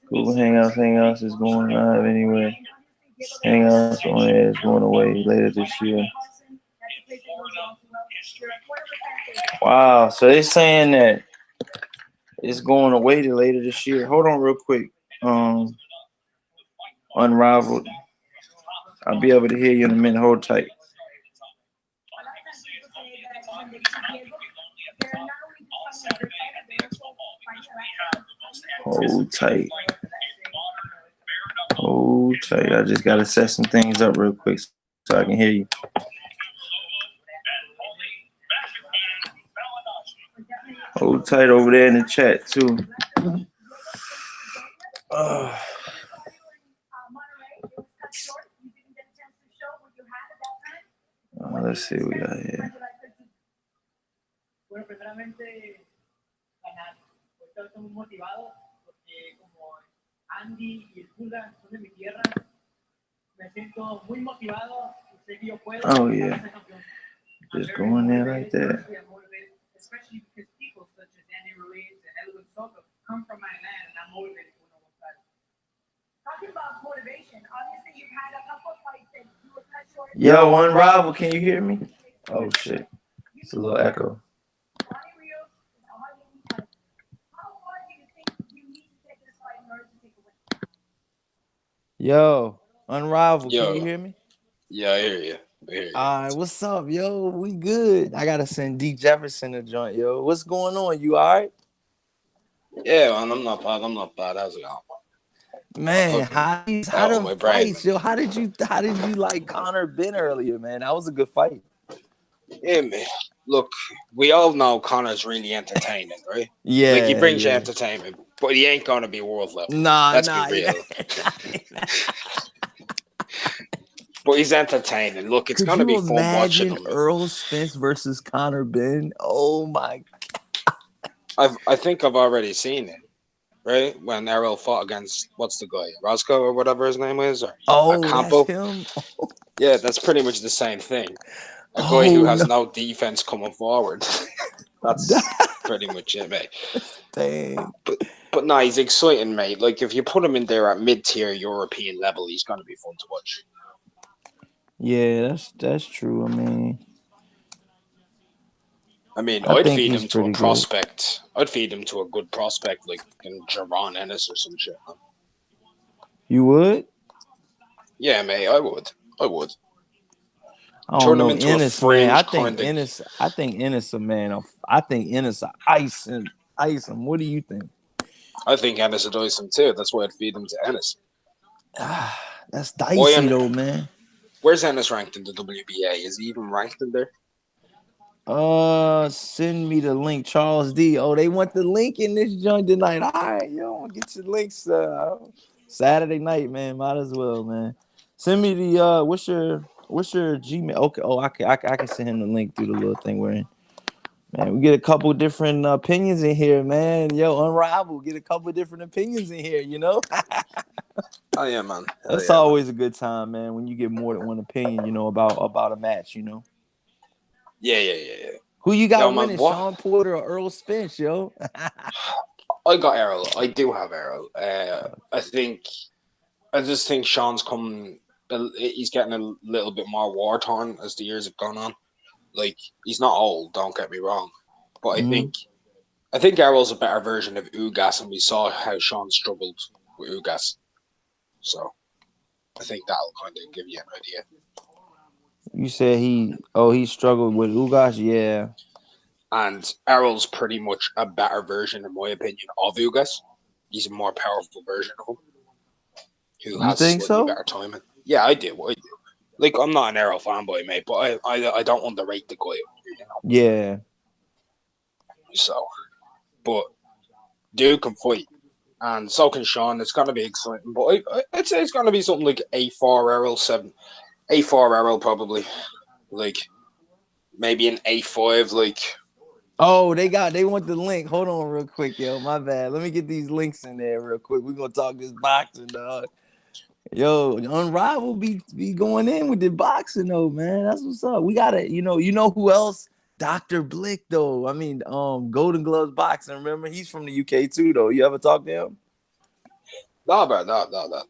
Google Hangouts is going live anyway. Hangouts on air is going away later this year. Wow, so they're saying that it's going away later this year. Hold on real quick. Unrivaled. I'll be able to hear you in a minute. Hold tight. Hold tight. Hold tight. I just gotta set some things up real quick so I can hear you. Hold tight over there in the chat too. Let's see what we got here. Oh yeah, just go in there like that. Especially because people such as Danny Ruiz and Edwin Soto come from my land and I'm motivated to know what's that. Talking about motivation, obviously you've had a couple of fights that you were cut short. Yo, Unrivaled, can you hear me? Oh shit, it's a little echo. Yo, Unrivaled, can you hear me? Yeah, I hear you. All right, what's up, yo? We good. I gotta send D Jefferson a joint, yo. What's going on? You all right? Yeah, man, I'm not bad. How's it going? Man, how the fights, yo? How did you like Conor Ben earlier, man? That was a good fight. Yeah, man. Look, we all know Conor's really entertaining, right? Yeah, like he brings you entertainment, but he ain't gonna be world level. Let's be real. But he's entertaining. Look, it's gonna be fun watching him. Errol Spence versus Conor Ben. Oh my god! I think I've already seen it. Right when Errol fought against what's the guy, Roscoe or whatever his name is, or Campo. That's him. Yeah, that's pretty much the same thing. A guy who has no defense coming forward. That's pretty much it, mate. Dang. But no, he's exciting, mate. Like if you put him in there at mid-tier European level, he's gonna be fun to watch. Yeah, that's true. I'd feed him to a prospect. I'd feed him to a good prospect like Jaron Ennis or some shit. Man. You would? Yeah, mate, I would. I don't know Ennis, man. I think Ennis a man. I think Ennis ice him. What do you think? I think Ennis would ice him too. That's why I'd feed him to Ennis. That's dicey though, man. Where's Ennis ranked in the WBA? Is he even ranked in there? Send me the link, Charles D. Oh, they want the link in this joint tonight. All right, yo, get your links. Saturday night, man. Might as well, man. Send me the what's your Gmail? Okay, I can send him the link through the little thing we're in. Man, we get a couple different opinions in here, man. Yo, Unrivaled, get a couple different opinions in here, you know? Oh yeah, man. That's always a good time, man, when you get more than one opinion, you know, about a match, you know? Yeah. Who you got winning, Sean Porter or Earl Spence, yo? I got Errol. I do have Errol. I just think Sean's coming. He's getting a little bit more war torn as the years have gone on. Like he's not old. Don't get me wrong, but I think Errol's a better version of Ugas, and we saw how Sean struggled with Ugas. So I think that'll kind of give you an idea. You said he struggled with Ugas, yeah. And Errol's pretty much a better version, in my opinion, of Ugas. He's a more powerful version of him. Who has slightly better timing. Yeah, I do. Like, I'm not an Errol fanboy, mate, but I don't underrate the guy. You know? Yeah. So, but dude can fight. And so can Sean. It's going to be exciting. But I'd say it's going to be something like A4 Errol, A4 Errol probably. Like, maybe an A5, like... Oh, they want the link. Hold on real quick, yo. My bad. Let me get these links in there real quick. We're going to talk this boxing, dog. Yo, Unrivaled be going in with the boxing, though, man. That's what's up. We got to, you know who else? Dr. Blick, though. Golden Gloves Boxing. Remember, he's from the UK, too, though. You ever talk to him? No, bro, no.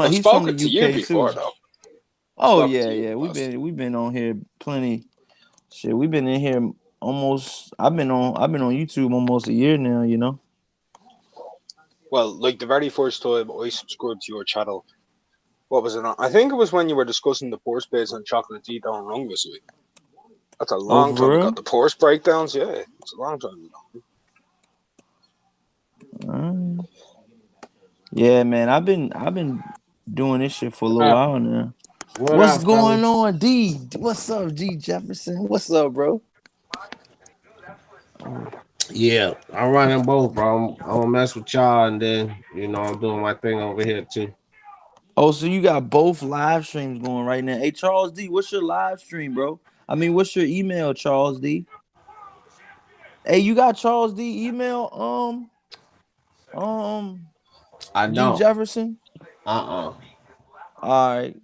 I've He's from spoken the to you UK before, too. though. I've Oh spoken yeah, to you in yeah. the past. We've been on here plenty. Shit, we've been in here almost. I've been on YouTube almost a year now. You know. Well, like the very first time I subscribed to your channel, what was it on? I think it was when you were discussing the pore space on chocolate tea down wrong this week. That's a Oh, long for time ago. real? The pores breakdowns, yeah, it's a long time ago. Alright. Yeah, man. I've been doing this shit for a What little up? while now. What What's up, going fellas? on, D? What's up, G Jefferson? What's up, bro? Oh, Yeah, I'm running both, bro. I'm gonna mess with y'all, and then I'm doing my thing over here too. oh, so you got both live streams going right now. Hey, Charles D, what's your live stream, bro? I mean, what's your email, Charles D? Hey, you got Charles D email? Um, I G don't. Jefferson. Uh-uh. All right,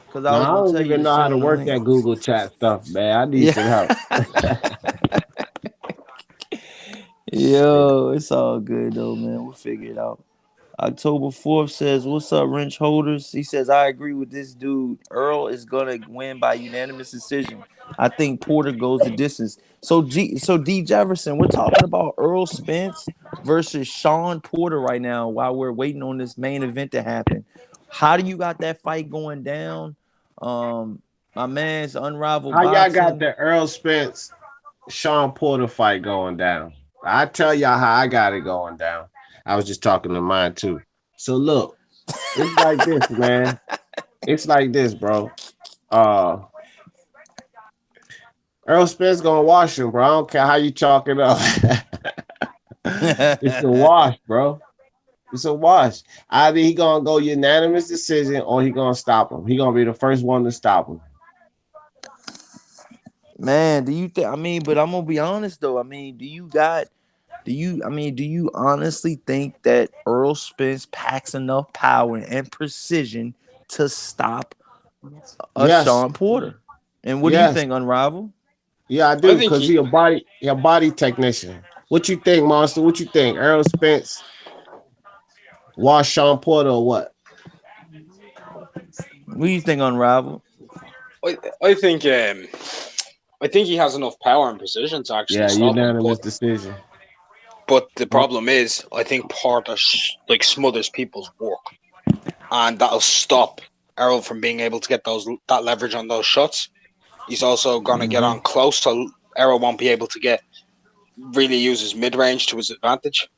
because I No, was I gonna don't tell you even to know how send to him the work link. that Google Chat stuff, man. I need Yeah. some help. Yo, it's all good though, man. We'll figure it out. October 4th says, "What's up, wrench holders?" He says, "I agree with this dude. Earl is gonna win by unanimous decision. I think Porter goes the distance." So D Jefferson, we're talking about Earl Spence versus Sean Porter right now while we're waiting on this main event to happen. How do you got that fight going down? My man's Unrivaled How y'all got Boxing. the Earl Spence Sean Porter fight going down? I tell y'all how I got it going down. I was just talking to mine too. So look, it's like this, man. It's like this, bro. Uh Earl Spence gonna wash him, bro. I don't care how you chalk it up. It's a wash, bro. It's a wash. Either he gonna go unanimous decision or he gonna stop him. He gonna be the first one to stop him. Man, do you think? I mean, but I'm gonna be honest though. I mean, do you honestly think that Earl Spence packs enough power and precision to stop a Yes, Sean Porter? And what do you yes, think, Unrivaled? yeah, I I do, think cause he, he a body technician. What you think, Monster? What you think? Earl Spence wash Sean Porter or what? What do you think, Unrivaled? I, I think, I think he has enough power and precision to actually Yeah, stop him. unanimous decision. But the problem is, I think Porter like smothers people's work, and that'll stop Errol from being able to get that leverage on those shots. He's also gonna get Mm-hmm. on close, so Errol won't be able to get really use his mid range to his advantage.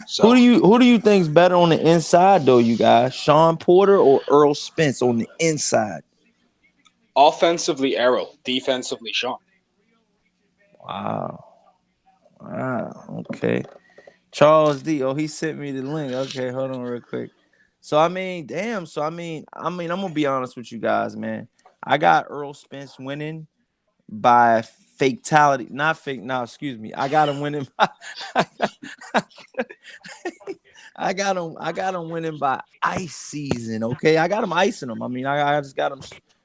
So Who do you think's better on the inside though, you guys? Sean Porter or Earl Spence on the inside? offensively, Errol, defensively, Sean. Wow. Wow. Okay. Charles D. Oh, he sent me the link. Okay, hold on real quick. So I mean, damn. So I'm gonna be honest with you guys, man. I got Earl Spence winning by fatality, not fake. No, excuse me. I got him winning. By, I got him winning by ice season. Okay, I got him icing him. I mean, I just got him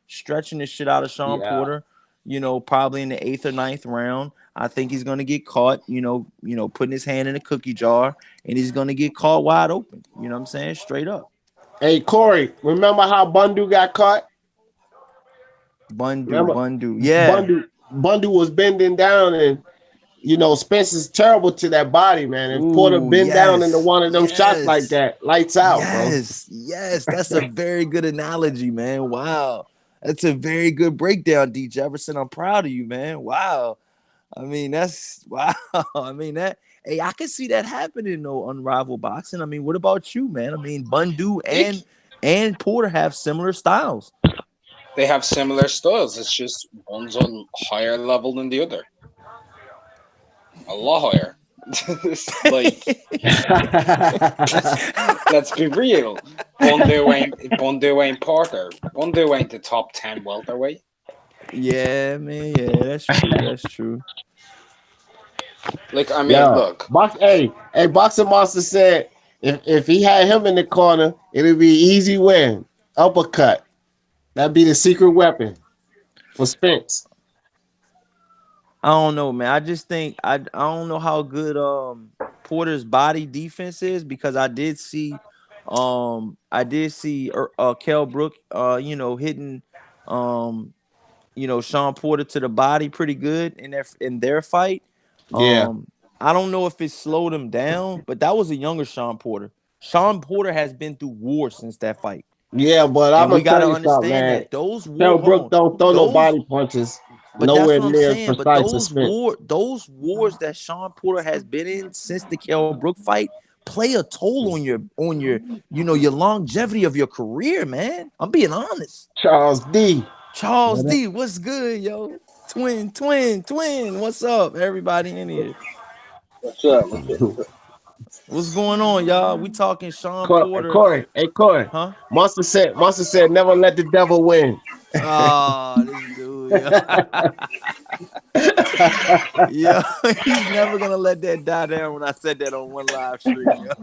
stretching the shit out of Sean Yeah. Porter. You know, probably in the eighth or ninth round. I think he's gonna get caught. Putting his hand in a cookie jar, and he's gonna get caught wide open. You know what I'm saying? Straight up. Hey Corey, remember how Bundu got caught? Remember Bundu. Yeah. Bundu was bending down and Spence is terrible to that body, man. If Porter Ooh, bend down into yes, one of them shots like yes. that, lights out, bro. Yes. That's a very good analogy, man. Wow. That's a very good breakdown, D Jefferson. I'm proud of you, man. Wow. I mean, that's wow. I mean that. Hey, I can see that happening though. Unrivaled boxing. I mean, what about you, man? I mean, Bundu Nick, and Porter have similar styles. they have similar styles. It's just one's on higher level than the other, a lot higher. Like, let's be real. Bundu ain't Porter. Bundu ain't the top 10 welterweight. Yeah, man. Yeah, that's true. That's true. Like, I mean, Yeah, look, Boxing Monster said if he had him in the corner, it'd be easy win, uppercut. That'd be the secret weapon for Spence. I don't know, man. I just think I don't know how good Porter's body defense is, because I did see Kell Brook hitting Sean Porter to the body pretty good in their fight. Yeah. I don't know if it slowed him down, but that was a younger Sean Porter. Sean Porter has been through war since that fight. Yeah, but I'm And we gonna got tell to you something, understand man. that those war Kell hold Brook on. don't throw no Those body punches but that's nowhere what I'm near as saying. But precise as Spence. those wars that Sean Porter has been in since the Kell Brook fight play a toll on your longevity of your career, man. I'm being honest. Charles D. Charles D, what's good, yo? Twin. What's up, everybody in here? What's up? What's up? What's going on, y'all? We talking Sean Porter, Corey. huh? Monster said, never let the devil win. Oh, this dude, yo. Yo, he's never gonna let that die down when I said that on one live stream, yo.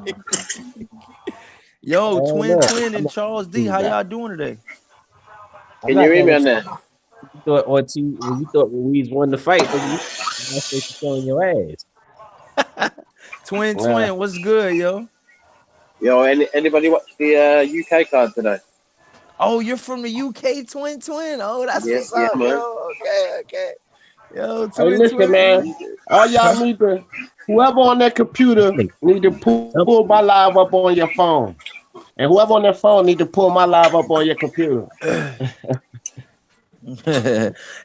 Yo, Twin and Charles D, how y'all doing today? Can you hear me on there? You thought when you thought Ruiz won the fight, nigga, you supposed to showing your ass. Twin, what's good, yo? Yo, anybody watch the UK card today? Oh, you're from the UK, Twin. Oh, that's Yeah, what's up, man. yo. Okay. Yo, Hey, listen, man. All y'all need to, whoever on that computer need to pull my live up on your phone. And whoever on that phone need to pull my live up on your computer.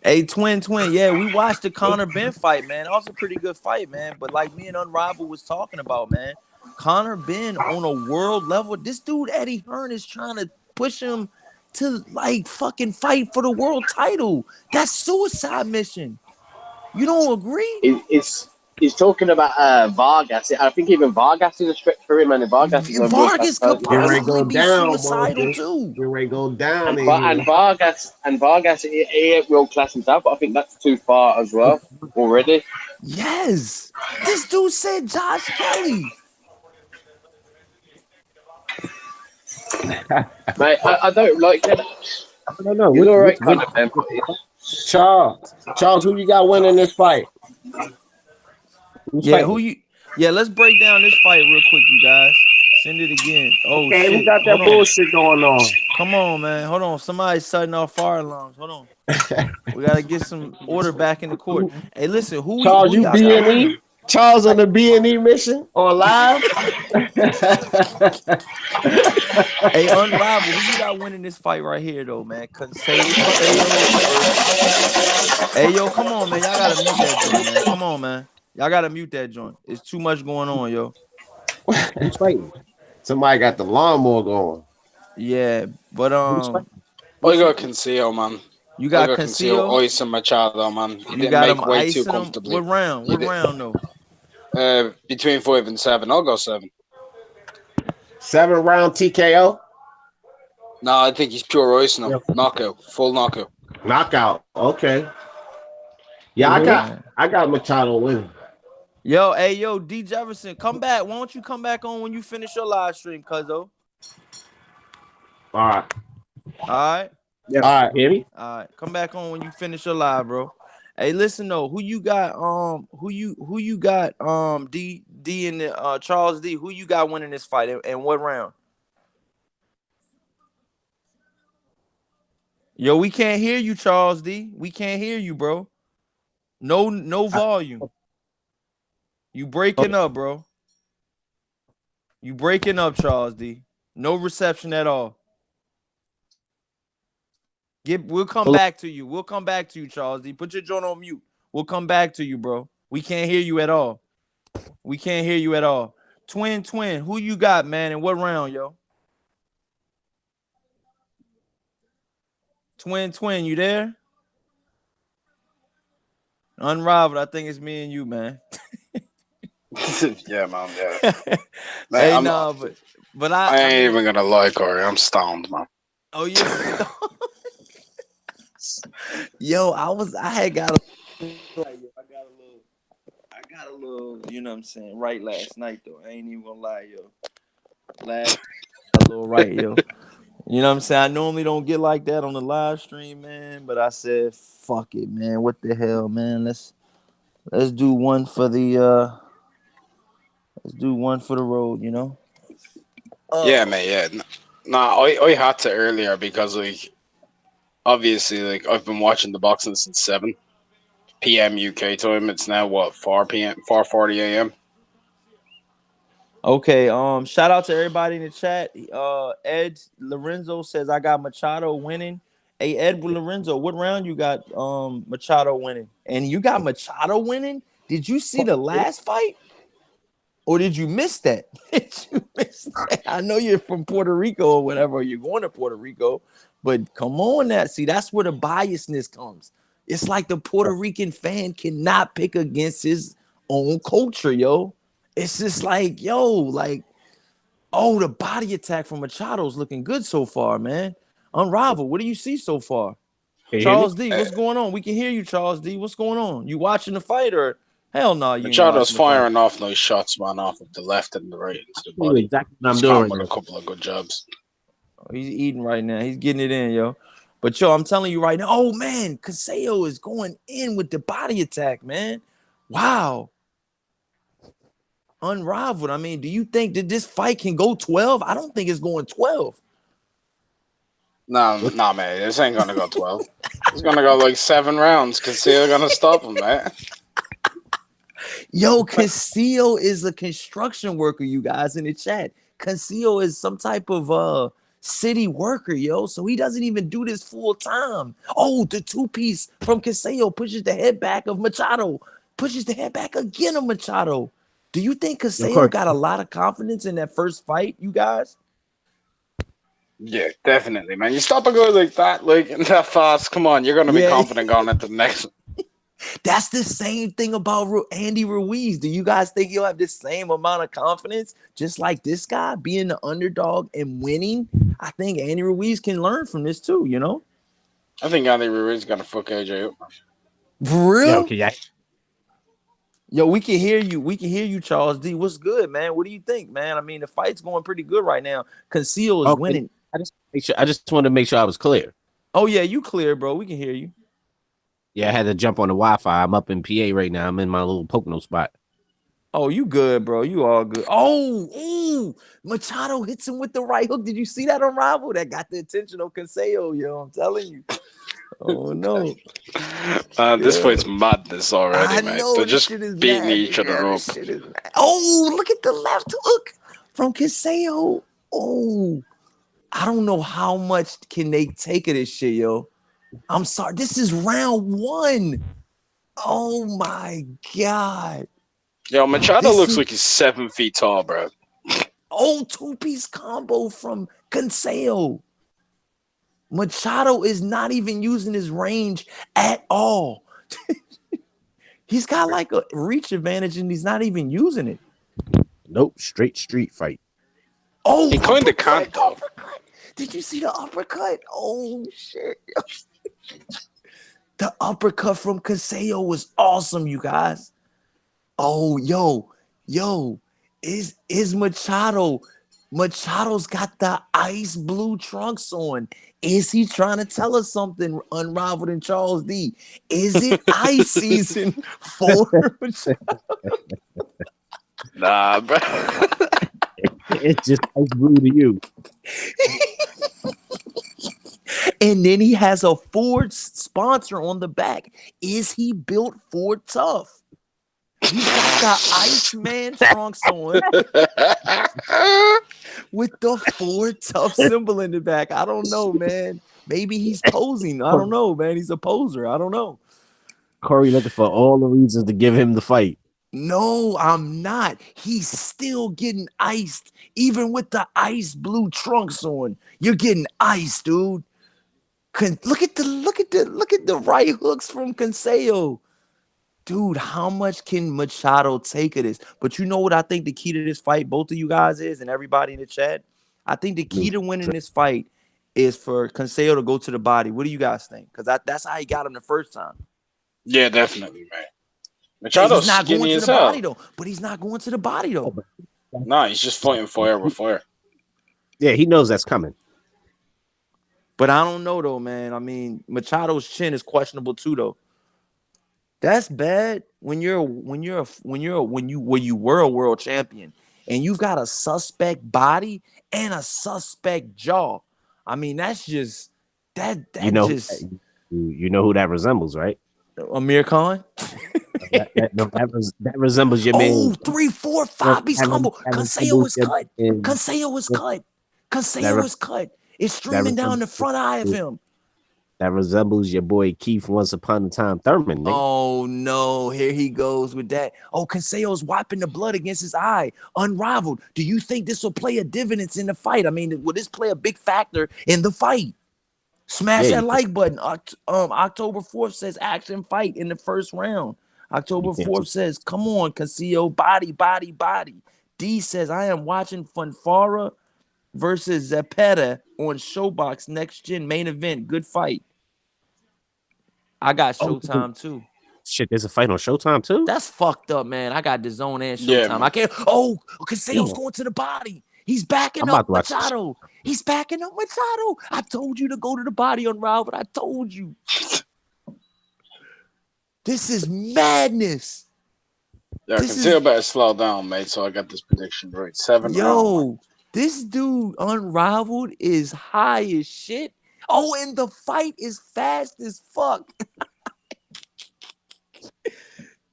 Hey, Twin. Yeah, we watched the Conor Ben fight, man. That was a pretty good fight, man. But like me and Unrivaled was talking about, man, Conor Ben on a world level, this dude Eddie Hearn is trying to push him to like fucking fight for the world title. That's suicide mission. You don't agree? He's talking about Vargas. I think even Vargas is a stretch for him, and Vargas is a Vargas could Get ready to possibly go be down, suicidal Monster. too. Get ready to go down. And Vargas, he ain't world class himself, but I think that's too far as well already. Yes, this dude said Josh Kelly. Mate, I don't like that. I don't know. He's all right, kind of man. Charles, who you got winning this fight? Yeah, let's break down this fight real quick, you guys. Send it again. Oh Okay, shit. who got that bullshit going on? Come on, man. Hold on. Somebody's setting off fire alarms. Hold on. We gotta get some order back in the court. Hey, listen, Charles, who you y'all got winning? B&E? Charles on the B&E mission on live? Hey, Unrivaled, who you got winning this fight right here, though, man? Cancio versus... Hey, yo, come on, man. Y'all gotta mute that joint, man. Come on, man. Y'all gotta mute that joint. It's too much going on, yo. Who's fighting? Somebody got the lawnmower going. Yeah, but I got Cancio, man. You got Cancio, Ice and Machado, man. He You didn't got make him way too icing him. comfortably. What round though? Between 5 and 7. I'll go 7. 7-round TKO? No, I think he's pure icing him. Knockout. Full knockout. Knockout. Okay. Yeah, I got Machado winning. Yo, D Jefferson, come back. Why don't you come back on when you finish your live stream, cuzzo? All right. Yeah. All right. Hear me? All right. Come back on when you finish your live, bro. Hey, listen though, who you got? Who you got? D and the Charles D. Who you got winning this fight and what round? Yo, we can't hear you, Charles D. We can't hear you, bro. No volume. You breaking up, bro. You breaking up, Charles D. No reception at all. We'll come back to you. We'll come back to you, Charles D. Put your joint on mute. We'll come back to you, bro. We can't hear you at all. Twin, who you got, man, and what round, yo? Twin, you there? Unrivaled, I think it's me and you, man. Yeah, man. Yeah. Hey, no, but I ain't even gonna lie, Corey. I'm stoned, man. Oh, you're stoned. Yo, I got a little, you know what I'm saying, right last night though. I ain't even gonna lie, yo. A little right, yo. You know what I'm saying? I normally don't get like that on the live stream, man. But I said, fuck it, man. What the hell, man? Let's do one for the Let's do one for the road, you know. Yeah, man. Yeah. Nah, I had to earlier because like obviously like I've been watching the boxing since 7 p.m. UK time. It's now what 4 p.m. 4:40 a.m. Okay. Shout out to everybody in the chat. Ed Lorenzo says I got Machado winning. Hey, Ed Lorenzo, what round you got? Machado winning, and you got Machado winning. Did you see the last fight? Or did you miss that? Did you miss that? I know you're from Puerto Rico or whatever, or you're going to Puerto Rico, but come on, that's where the biasness comes. It's like the Puerto Rican fan cannot pick against his own culture, yo. It's just like, yo, like, oh, the body attack from Machado's looking good so far, man. Unrivaled. What do you see so far? Can you hear me? Charles D, what's going on? We can hear you, Charles D. What's going on? You watching the fight or hell no, you ain't Machado's watching the fight? firing off nice shots, man, off of the left and the right into the I'll tell you body. exactly what I'm He's doing caught right with a now. couple of good jobs. Oh, he's eating right now. He's getting it in, yo. But yo, I'm telling you right now. Oh man, Cancio is going in with the body attack, man. Wow. Unrivaled. I mean, do you think that this fight can go 12? I don't think it's going 12. Nah, man. This ain't gonna go 12. It's gonna go like 7 rounds. Cancio gonna stop him, man. Yo, Cancio is a construction worker, you guys in the chat. Cancio is some type of city worker, yo. So he doesn't even do this full time. Oh, the two-piece from Cancio pushes the head back of Machado. Pushes the head back again of Machado. Do you think Of Cancio course. got a lot of confidence in that first fight, you guys? Yeah, definitely, man. You stop a guy like that, like that fast. Come on, you're gonna be Yeah. confident going into the next one. That's the same thing about Andy Ruiz. Do you guys think he'll have the same amount of confidence, just like this guy being the underdog and winning? I think Andy Ruiz can learn from this too, you know? I think Andy Ruiz is gonna fuck AJ up, man. For Yeah, real? okay, yeah. Yo, we can hear you. We can hear you, Charles D. What's good, man? What do you think, man? I mean, the fight's going pretty good right now. Conceal is Okay. winning. I just wanted to make sure I was clear. Oh, yeah, you clear, bro. We can hear you. Yeah, I had to jump on the Wi-Fi. I'm up in PA right now. I'm in my little Pocono spot. Oh, you good, bro. You all good. Oh, ooh, Machado hits him with the right hook. Did you see that unravel? That got the attention of Cancio, yo. I'm telling you. Oh no. This Yeah. fight's madness already, I man. know They're this just shit is beating mad. each Yeah, other up. this shit is mad. Oh, look at the left hook from Cancio. Oh, I don't know how much can they take of this shit, yo. I'm sorry. This is round 1. Oh my god. Yo, Machado This looks is like he's 7 feet tall, bro. two-piece combo from Cancio. Machado is not even using his range at all. He's got like a reach advantage and he's not even using it. Nope, straight street fight. Oh, He kind of uppercut, can't, though. uppercut. Did you see the uppercut? Oh, shit. The uppercut from Cancio was awesome, you guys. Oh, yo, is Machado. Machado's got the ice blue trunks on. Is he trying to tell us something, Unrivaled and Charles D? Is it ice season for Machado? Nah, bro. It's just ice blue to you. And then he has a Ford sponsor on the back. Is he built Ford tough? He's got the Iceman trunks on with the Ford tough symbol in the back. I don't know, man. Maybe he's posing. I don't know, man. He's a poser. I don't know. Corey looking for all the reasons to give him the fight. No, I'm not. He's still getting iced, even with the ice blue trunks on. You're getting iced, dude. Look at the right hooks from Cancio. Dude, how much can Machado take of this? But you know what I think the key to this fight, both of you guys is, and everybody in the chat? I think the key to winning this fight is for Cancio to go to the body. What do you guys think? Because that's how he got him the first time. Yeah, definitely, man. Hey, Machado's he's not going skinny to as the body, hell. though. But he's not going to the body, though. Nah, he's just fighting fire with fire. Yeah, he knows that's coming. But I don't know, though, man. I mean, Machado's chin is questionable, too, though. That's bad when you were a world champion and you got a suspect body and a suspect jaw. I mean, that's just You that know, just you know who that resembles, right? Amir Khan. That resembles your man. Oh, three, four, That, five piece that combo. Canseo resembles is your cut. man. Canseo is That, cut. re- Canseo is cut. It's that streaming down resembles the front eye of him. that resembles your boy Keith Once Upon a Time Thurman, nigga. Oh no, here he goes with that. Oh, Canceo's wiping the blood against his eye, unrivaled. Do you think this will play a dividend in the fight? I mean, will this play a big factor in the fight? Smash Yeah, that like button. October 4th says action fight in the first round. October 4th says, come on, Canseo, body, body, body. D says, I am watching Funfara versus Zepeda on Showbox Next Gen main event. Good fight. I got oh Showtime too. shit, there's a fight on Showtime too. That's fucked up, man. I got the zone and Yeah, Showtime. I man. can't. Oh, Caseo's Damn, going to the body. He's backing I'm up about to watch this. Machado. He's backing up Machado. I told you to go to the body on Robert. I told you. This is madness. Yeah, I This can see is better slow down, mate. So I got this prediction right. 7th round, man. yo. This dude unrivaled is high as shit. Oh, and the fight is fast as fuck.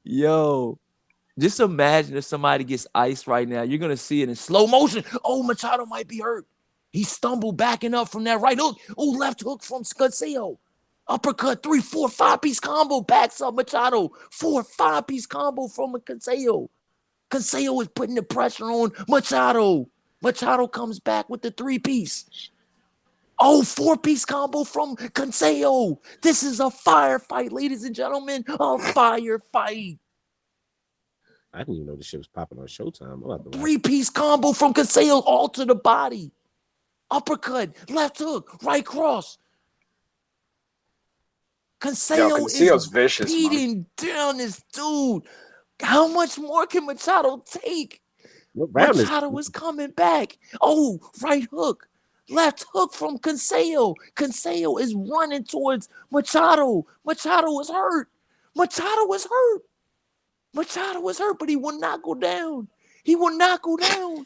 Yo. Just imagine if somebody gets iced right now. You're gonna see it in slow motion. Oh, Machado might be hurt. He stumbled backing up from that right hook. Oh, left hook from Cancio. Uppercut, 3, 4, 5-piece combo. Backs up Machado. 4, 5-piece combo from Cancio. Cancio is putting the pressure on Machado. Machado comes back with the 3-piece. Oh, 4-piece combo from Cancio. This is a firefight, ladies and gentlemen. A firefight. I didn't even know this shit was popping on Showtime. I'm about to watch. 3-piece combo from Cancio, all to the body. Uppercut, left hook, right cross. Yo, Cancio Canceo's is vicious, man. beating down this dude. How much more can Machado take? What round is? Machado is coming back. Oh, right hook. Left hook from Cancio. Cancio is running towards Machado. Machado is hurt. Machado is hurt. Machado is hurt, but he will not go down. He will not go down.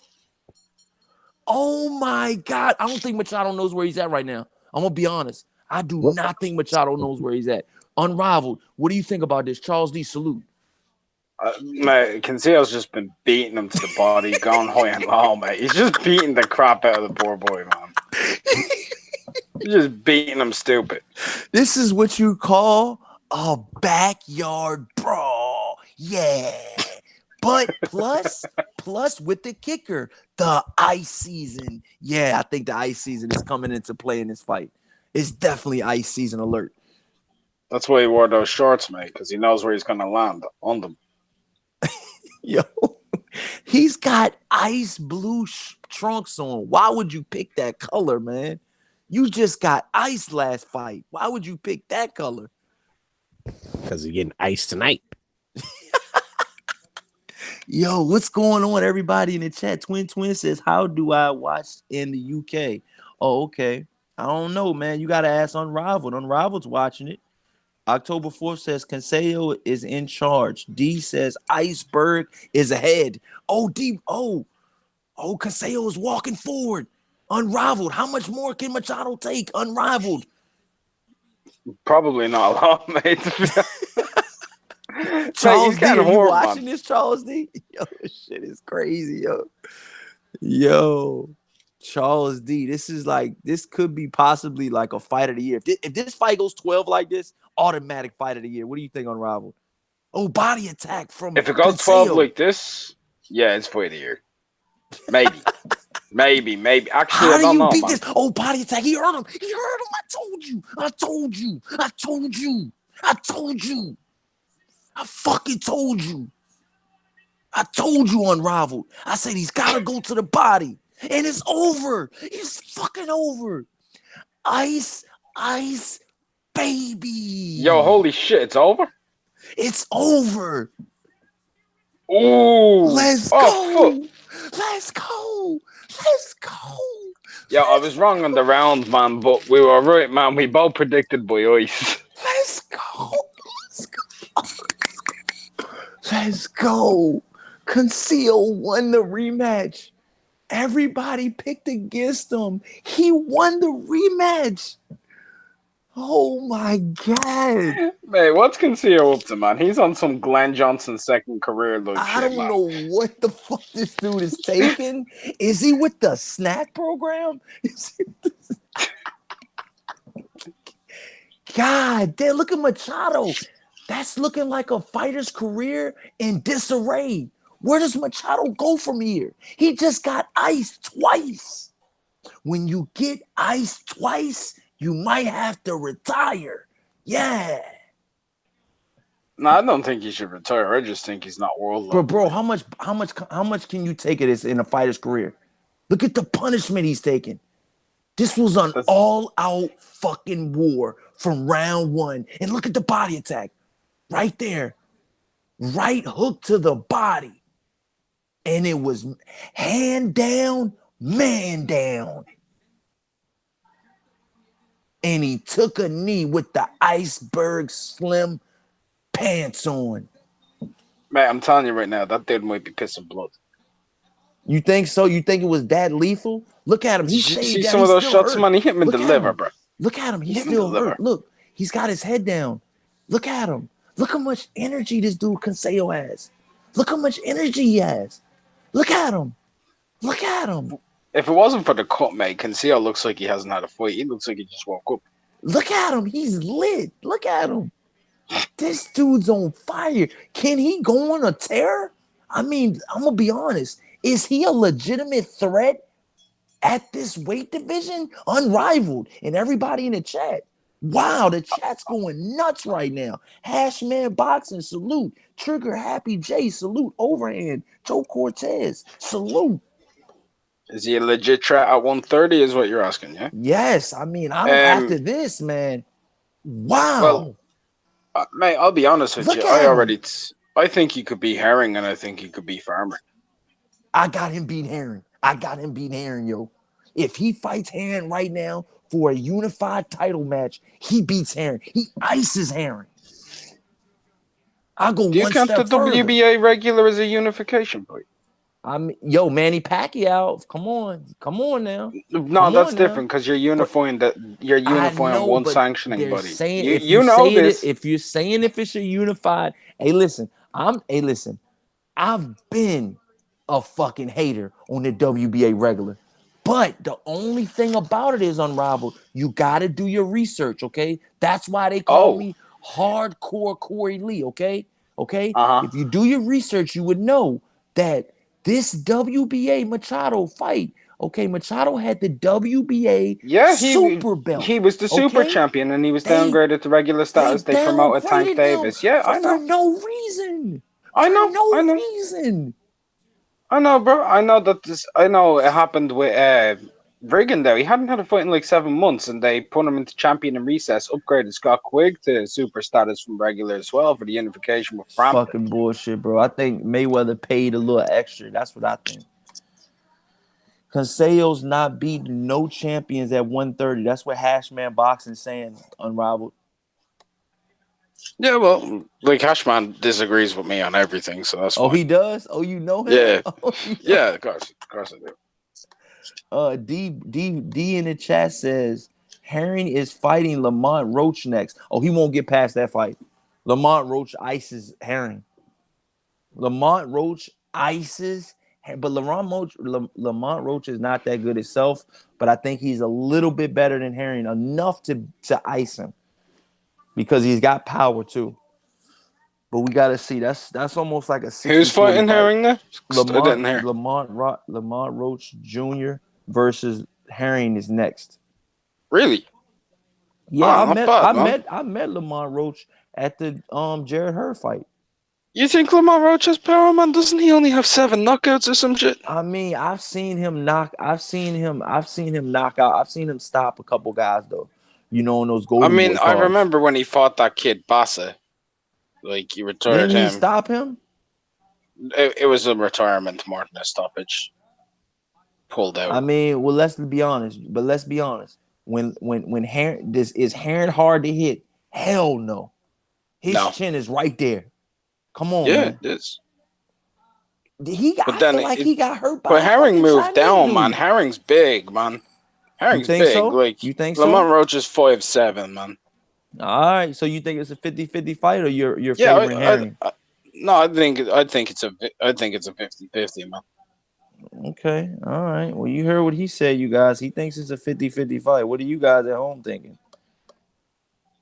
Oh my God. I don't think Machado knows where he's at right now. I'm going to be honest. I do What? not think Machado knows where he's at. Unrivaled. What do you think about this? Charles D, salute. Mate, Canceo's just been beating him to the body, going high and low, mate. He's just beating the crap out of the poor boy, man. He's just beating him stupid. This is what you call a backyard brawl. Yeah. But plus with the kicker, the ice season. Yeah, I think the ice season is coming into play in this fight. It's definitely ice season alert. That's why he wore those shorts, mate, because he knows where he's going to land on them. Yo, he's got ice blue trunks on. Why would you pick that color, man? You just got ice last fight. Why would you pick that color? Because you're getting iced tonight. Yo, what's going on, everybody in the chat? Twin says, how do I watch in the UK? Oh, okay. I don't know, man. You got to ask Unrivaled. Unrivaled's watching it. October 4th says, Cancio is in charge. D says, Iceberg is ahead. Oh, D. Oh, Cancio is walking forward. Unrivaled. How much more can Machado take? Unrivaled. Probably not a lot, mate. Charles He's D, are getting you hard, watching man. this, Charles D? Yo, this shit is crazy, Yo, Charles D, this could be possibly like a fight of the year. If this fight goes 12 like this, automatic fight of the year. What do you think, Unrivaled? Oh, body attack from If it goes 12 Cancio. like this, yeah, it's fight of the year. Maybe. Maybe. Actually, How I do don't you know, beat man. this? Oh, body attack. He hurt him. I told you. I fucking told you. I told you, Unrivaled. I said he's got to go to the body. And it's over. It's fucking over. Ice, baby. Yo, holy shit, it's over? It's over. Ooh. Let's Oh, go. fuck. Let's go. Yo, I was wrong on the round, man, but we were right, man. We both predicted by ice. Let's go. Let's go. Cancio won the rematch. Everybody picked against him. He won the rematch. Oh my God. Man, what's Cancio up to, man? He's on some Glenn Johnson second career look I shit, don't man. know what the fuck this dude is taking. Is he with the snack program? God damn, look at Machado. That's looking like a fighter's career in disarray. Where does Machado go from here? He just got iced twice. When you get iced twice, you might have to retire. Yeah. No, I don't think he should retire. I just think he's not world But level. bro, how much can you take of this in a fighter's career? Look at the punishment he's taking. This was an That's, all-out fucking war from round one. And look at the body attack. Right there. Right hook to the body. And it was hand down, man down. And he took a knee with the iceberg slim pants on. man, I'm telling you right now, that dude might be pissing blood. You think so? You think it was that lethal? Look at him. He Did you stayed see down. some of He's those still shots, hurt. man? He hit him in the Look at liver, him. bro. Look at him. He He's hit him in the still liver. hurt. Look, he's got his head down. Look at him. Look how much energy this dude Cancio has. Look how much energy he has. Look at him. Look at him. If it wasn't for the cut, mate, Cancio looks like he hasn't had a fight. He looks like he just woke up. Look at him. He's lit. Look at him. This dude's on fire. Can he go on a tear? I mean, I'm going to be honest. Is he a legitimate threat at this weight division? Unrivaled. And everybody in the chat. Wow, the chat's going nuts right now. Hashman Boxing, salute. Trigger Happy J, salute. Overhand, Joe Cortez, salute. Is he a legit threat at 130 is what you're asking, yeah? Yes, I mean, I don't, after Um, this, man. well, Wow. mate, I'll be honest with Look you. at him. I think he could be Herring, and I think he could be Farmer. I got him beat Herring. Yo. If he fights Herring right now for a unified title match, he beats Herring. He ices Herring. I'll go Do you one count the step further. WBA regular as a unification fight? Yo, Manny Pacquiao. Come on now. No, Come that's on now. different because you're But I unifying know, one but sanctioning they're body. saying You know this. if you're saying if it's a unified, listen, I've been a fucking hater on the WBA regular. But the only thing about it is, Unrivaled, you got to do your research, okay? That's why they call Oh, me Hardcore Corey Lee, okay? Okay? uh huh. If you do your research, you would know that this WBA Machado fight, okay, Machado had the WBA Yeah, super belt, he was the super okay? champion and he was They downgraded to regular they status. They promoted Tank downgraded him Davis. Yeah, I for know. no reason. I For know. I no know. reason. I know, bro. I know that this. I know it happened with Reagan. Though he hadn't had a fight in like 7 months, and they put him into champion in recess. Upgraded Scott Quigg to super status from regular as well for the unification with It's Frampton. fucking bullshit, bro. I think Mayweather paid a little extra. That's what I think. Cancelo's not beating no champions at 130. That's what Hashman Boxing's saying, Unrivaled. Yeah, well, like Hashman disagrees with me on everything, so that's Oh, fine. he does? Oh, you know him? Yeah, Oh, you know? yeah, of course I do. D in the chat says Herring is fighting Lamont Roach next. Oh, he won't get past that fight. Lamont Roach ices Herring. Lamont Roach ices, but Lamont Roach is not that good itself. But I think he's a little bit better than Herring, enough to ice him because he's got power too. But we gotta see. That's almost like a Who's 60-40 fighting fight. Herring there? 'Cause I didn't hear. Lamont Roach Jr. versus Herring is next. Really? Yeah, Oh, not bad, man. I met Lamont Roach at the Jared Hurd fight. You think Lamont Roach has power, man? Doesn't he only have 7 knockouts or some shit? I mean, I've seen him knock out. I've seen him stop a couple guys though. You know, on those I Golden mean, Boy I cards. remember when he fought that kid Bassa. Like, he retired Didn't he him. stop him? It was a retirement more than a stoppage. Pulled out. I mean, well, let's be honest. But let's be honest. When Heron, this is Heron hard to hit? Hell no. His No. chin is right there. Come on, Yeah, man. it is. But I then feel like he got hurt by but a Herring fucking moved Chinese down, man. dude. Herring's big, man. You Herring's think big. so? Like You think so? Lamont Roach is 5'7", man. All right. So you think it's a 50-50 fight, or you're Yeah, favoring Herring? no, I think it's a 50-50, man. Okay. All right. Well, you heard what he said, you guys. He thinks it's a 50-50 fight. What are you guys at home thinking?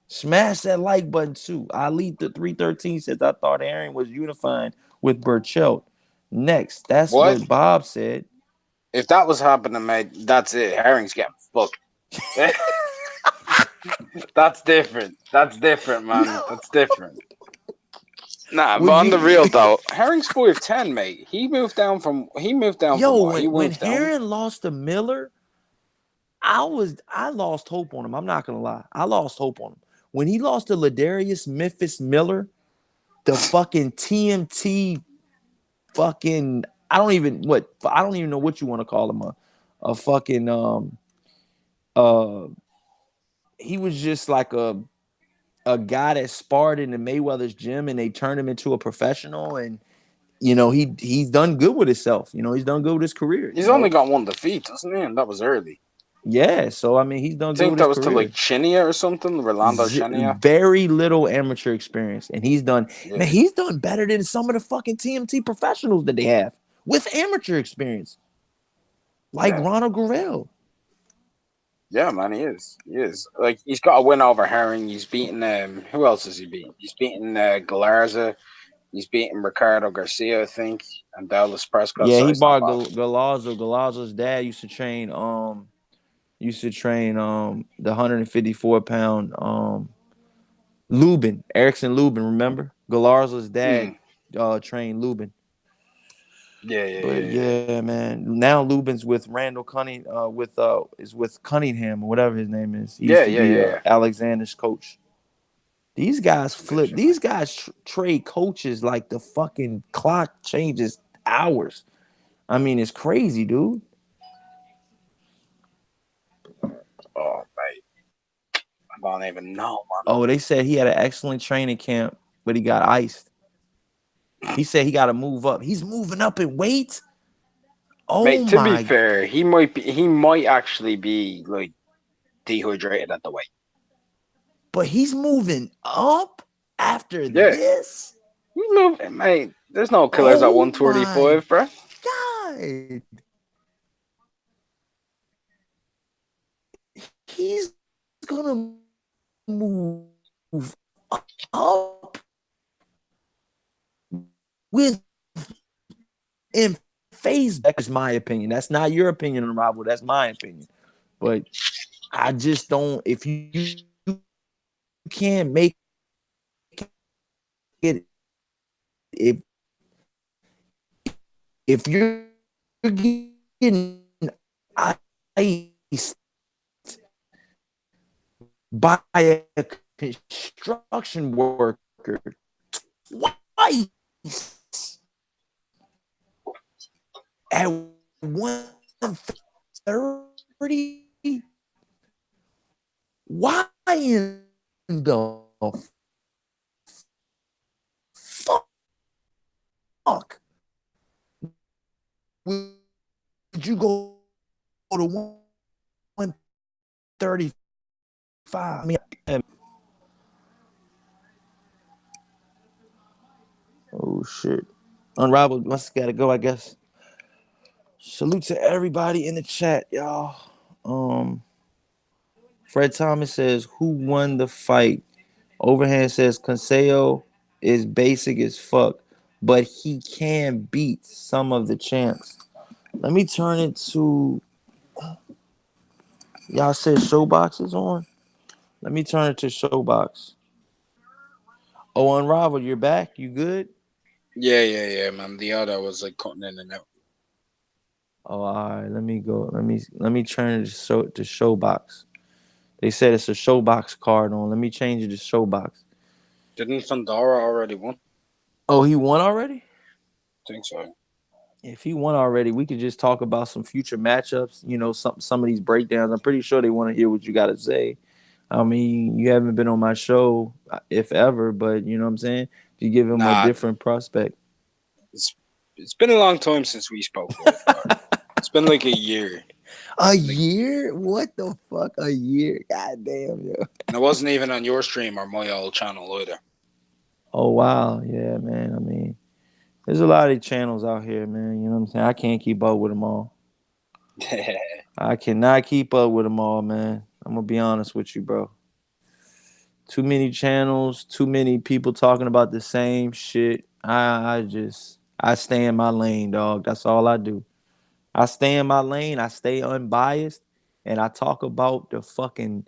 Smash that like button too. Ali the 313 says I thought Herring was unifying with Burchelt. Next, that's What? what Bob said. If that was happening, mate, that's it. Herring's getting fucked. That's different. That's different, man. That's different. Nah, but Would on the you real though, Herring's 5'10", mate. He moved down from Yo, what? He when moved down. Herring lost to Miller, I lost hope on him. I'm not gonna lie. I lost hope on him. When he lost to Ladarius Memphis Miller, the fucking TMT fucking I don't even know what you want to call him, a fucking uh he was just like a guy that sparred in the Mayweather's gym and they turned him into a professional, and he's done good with himself. He's done good with his career. He's only got one defeat, doesn't he? And that was early. Yeah, so I mean he's done I good think with that his was to like career. Chinia or something, Rolando Chinia. Very little amateur experience, and Yeah, he's done better than some of the fucking TMT professionals that they have with amateur experience, like yeah, Ronald Guerrero. yeah, man. He is. He is. Like he's got a win over Herring. He's beaten who else has he beaten? He's beaten Galarza. He's beaten Ricardo Garcia, I think, and Dallas Prescott. Yeah, So he he's not bought bad. Galazzo. Galazzo's dad used to train the 154-pound Lubin, Erickson Lubin, remember? Galarza's dad Mm. trained Lubin. Yeah, yeah, But yeah, yeah. yeah, man. Now Lubin's with Randall Cunning with Cunningham or whatever his name is. He used Yeah, to yeah, be yeah, yeah. Alexander's coach. These guys flip. Literally. These guys trade coaches like the fucking clock changes hours. I mean, it's crazy, dude. Oh, mate. I don't even know, man. Oh, they said he had an excellent training camp, but he got iced. He said he got to move up. He's moving up in weight. Oh Mate, to be my! fair, he might actually be like dehydrated at the weight. But he's moving up after Yeah, this. he moved, mate. There's no killers at Oh my 135, bro. God! He's gonna move up with in phase. That's my opinion. That's not your opinion on Rival. That's my opinion. But I just don't. If you can't make it, if you're getting iced by a construction worker twice at 130, why in the fuck would you go to 135? I mean, oh shit. Unrivaled must gotta go, I guess. Salute to everybody in the chat, y'all. Um, Fred Thomas says, "Who won the fight?" Overhand says, "Cancio is basic as fuck, but he can beat some of the champs." Let me turn it to y'all. Said Showbox is on. Let me turn it to Showbox. Oh, Unrivaled, you're back. You good? Yeah, yeah, yeah, man. The other was like cutting in and out. Oh, all right. Let me go. Let me turn it to Showbox. They said it's a Showbox card on. Let me change it to Showbox. Didn't Fandara already won? Oh, he won already? I think so. If he won already, we could just talk about some future matchups. Some of these breakdowns. I'm pretty sure they want to hear what you got to say. I mean, you haven't been on my show, if ever, but you know what I'm saying? You give him a Nah, different prospect. it's it's been a long time since we spoke, boy. It's been like a year. A Like, year? What the fuck? A year? God damn, yo. and it wasn't even on your stream or my old channel either. Oh wow, yeah, man. I mean, there's a lot of channels out here, man. You know what I'm saying? I can't keep up with them all. I cannot keep up with them all, man. I'm gonna be honest with you, bro. Too many channels, too many people talking about the same shit. I stay in my lane, dog. That's all I do. I stay in my lane. I stay unbiased, and I talk about the fucking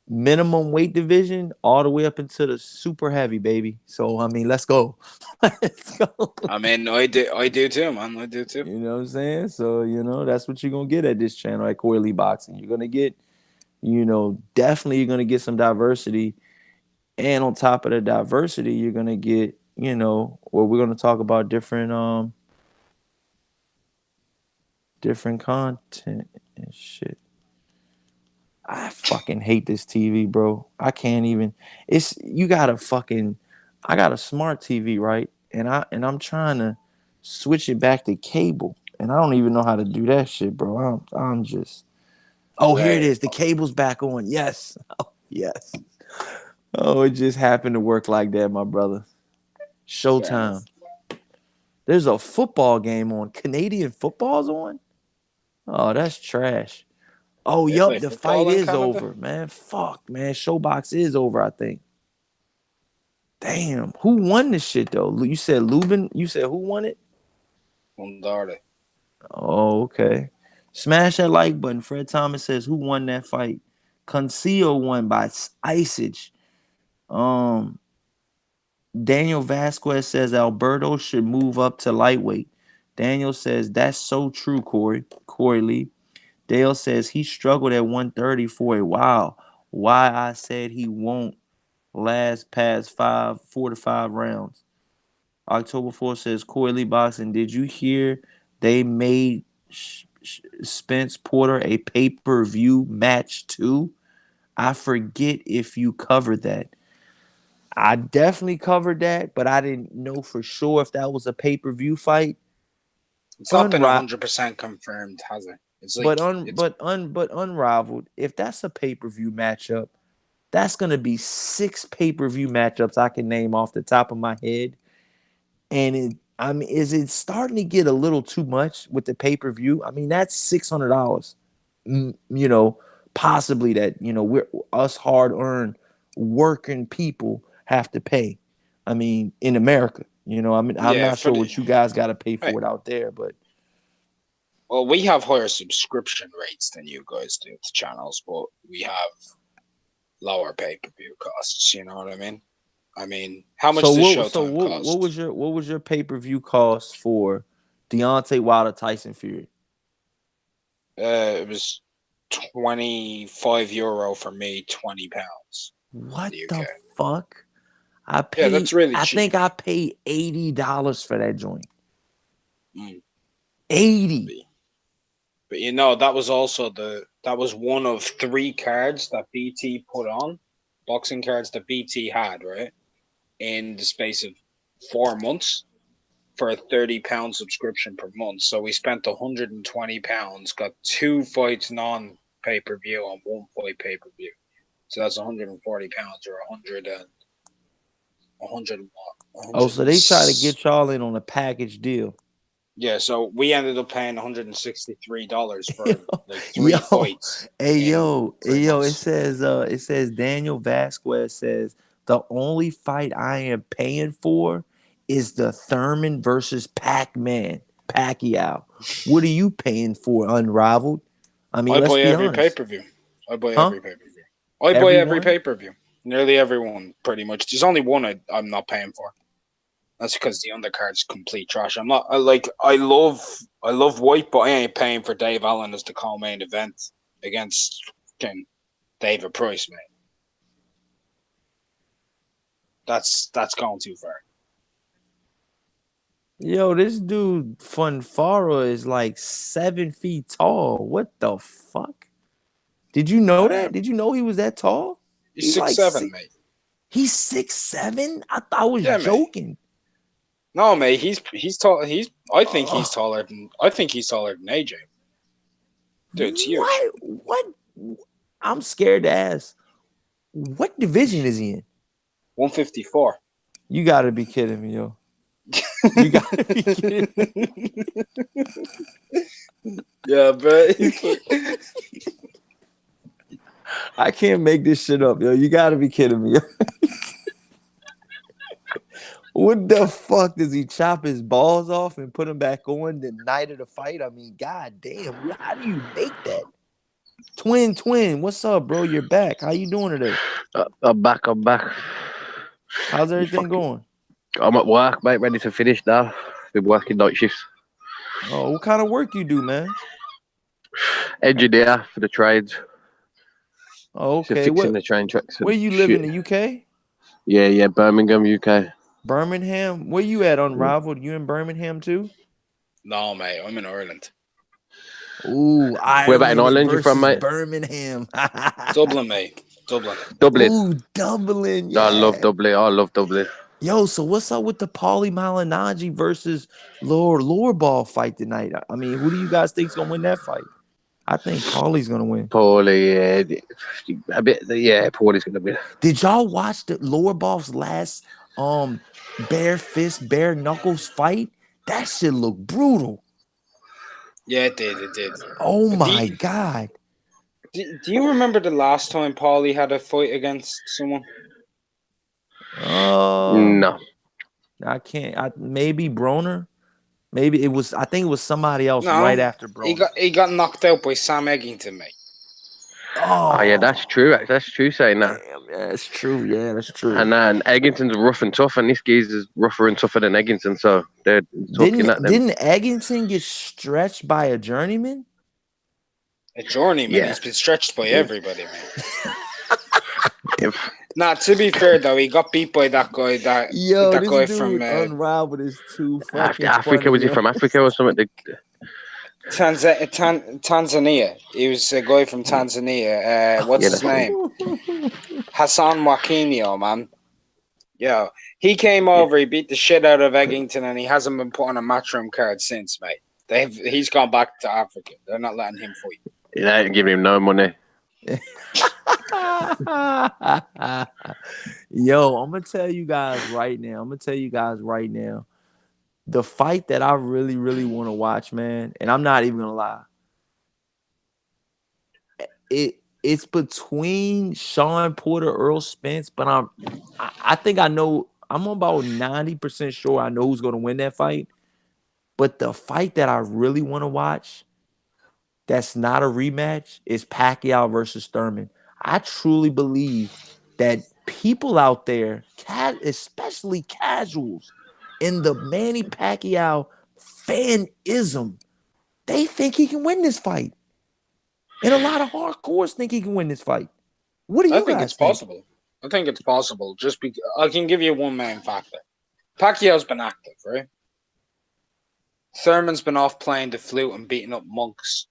minimum weight division all the way up into the super heavy, baby. So I mean, let's go. Let's go. I mean, I do too, man. I do too. You know what I'm saying? So, that's what you're gonna get at this channel at Corey Lee Boxing. You're gonna get, definitely you're gonna get some diversity. And on top of the diversity, you're gonna get, or we're gonna talk about different content and shit. I fucking hate this TV, bro. I can't even. It's you got a fucking. I got a smart TV, right? And I'm trying to switch it back to cable, and I don't even know how to do that shit, bro. I'm just. Oh, here it Right. is. The cable's back on. Yes. Oh, yes. Oh, it just happened to work like that, my brother. Fair enough. Showtime. There's a football game on. Canadian football's on. Oh, that's trash. Oh, They yup, play the fight football in is Canada. over, man. Fuck, man. Showbox is over, I think. Damn. Who won this shit though? You said Lubin? You said who won it? Undardy. Oh, okay. Smash that like button. Fred Thomas says who won that fight? Cancio won by Icage. Um, Daniel Vasquez says Alberto should move up to lightweight. Daniel says that's so true, Corey Lee. Dale says he struggled at 130 for a while. Why I said he won't last past 4 to 5 rounds. October 4th says Corey Lee Boxing. Did you hear they made Spence Porter a pay-per-view match too? I forget if you covered that. I definitely covered that, but I didn't know for sure if that was a pay-per-view fight. It's not been Unri- 100% confirmed, has it? It's but like un it's but un but unrivaled. If that's a pay-per-view matchup, that's gonna be 6 pay-per-view matchups I can name off the top of my head. And I mean, is it starting to get a little too much with the pay-per-view? I mean, that's $600. Possibly that we're us hard-earned working people have to pay. I mean, in America, I mean, I'm yeah not for sure the what you guys got to pay right. for it out there, but Well, we have higher subscription rates than you guys do to channels, but we have lower pay per view costs. You know what I mean? I mean, how much so does what? So Showtime what cost? was your pay-per-view cost for Deontay Wilder Tyson Fury? It was €25 for me, £20 in What the UK. the fuck? I Yeah, paid. that's really I think cheap. I paid $80 for that joint. Mm. 80. But, but you know, that was one of 3 cards that BT put on, boxing cards that BT had, right, in the space of 4 months for a £30 subscription per month. So we spent £120, got 2 fights non pay per view and 1 fight pay per view. So that's £140 or 100 what? Oh, 100 so they try to get y'all in on a package deal. Yeah, so we ended up paying $163 yo, for like three yo, fights hey in yo, hey three yo. It months. says Daniel Vasquez says the only fight I am paying for is the Thurman versus Pacquiao. What are you paying for, Unrivaled? I mean, I let's buy be every pay honest, per view. I buy huh? every pay per view. I buy every Everyone. pay per view. Nearly everyone, pretty much. There's only one I'm not paying for. That's because the undercard's complete trash. I'm not. I love White, but I ain't paying for Dave Allen as the co-main event against fucking David Price, mate. That's going too far. Yo, this dude Funfara is like 7 feet tall. What the fuck? Did you know that? Did you know he was that tall? He's He's six like seven, mate. he's 6'7"? I thought I was Yeah, mate. joking. No, mate. He's tall. I think he's taller than. I think he's taller than AJ. Dude, it's huge. What? I'm scared to ask. What division is he in? 154. You gotta be kidding me, yo. You gotta be kidding me. Yeah, bro. I can't make this shit up, yo. You gotta be kidding me. Yo. What the fuck does he chop his balls off and put them back on the night of the fight? I mean, god damn, how do you make that? Twin, what's up, bro? You're back. How you doing today? I'm back. I'm back. How's You everything fucking, going? I'm at work, mate. Ready to finish now. Been working night shifts. Oh, what kind of work you do, man? Engineer for the trains. Oh, So okay. fixing the train tracks Where and you live shit. in the UK? Yeah. Birmingham, UK. Birmingham? Where you at, Unrivaled? You in Birmingham too? No, mate. I'm in Ireland. Ooh, Where about in Ireland Ireland you from, versus mate? Birmingham. Dublin, mate. Dublin. Dublin. Ooh, Dublin, No, I love yeah. Dublin. I love Dublin. Yo, so what's up with the Paulie Malignaggi versus Lord Ball fight tonight? I mean, who do you guys think's gonna win that fight? I think Paulie's gonna win. Paulie, a bit. Yeah, Paulie's gonna win. Did y'all watch the Lower Ball's last bare fist, bare knuckles fight? That shit looked brutal. Yeah, it did. It did. Oh Do my you, god. do you remember the last time Paulie had a fight against someone? No. I can't. Maybe Broner. Maybe it was. I think it was somebody else right No. after He Broner. got knocked out by Sam Eggington, mate. Oh yeah, that's true. That's true. Saying that. Damn, yeah, that's true. Yeah, that's true. And Eggington's rough and tough, and this geezer's rougher and tougher than Eggington, so they're talking at them. Didn't Eggington get stretched by a journeyman? A journeyman. Yeah. He's been stretched by everybody, man. If Nah, to be fair though, he got beat by that guy. Yo, That this guy dude from Unrivaled is too fucking Africa, funny. was he Yo. from Africa or something? Tanzania. He was a guy from Tanzania. What's Yeah, his that's name? Hassan Wakinio, man. Yeah, he came over. He beat the shit out of Eggington, and he hasn't been put on a matchroom card since, mate. He's gone back to Africa. They're not letting him fight. They ain't giving him no money. Yo, I'm gonna tell you guys right now. The fight that I really, really want to watch, man, and I'm not even gonna lie. It's between Sean Porter, Earl Spence, but I think I know. I'm about 90% sure I know who's gonna win that fight. But the fight that I really want to watch, that's not a rematch, is Pacquiao versus Thurman. I truly believe that people out there, especially casuals, in the Manny Pacquiao fanism, they think he can win this fight. And a lot of hardcores think he can win this fight. What do I you think guys it's think? possible. I think it's possible. Just because I can give you one main factor. Pacquiao's been active, right? Thurman's been off playing the flute and beating up monks.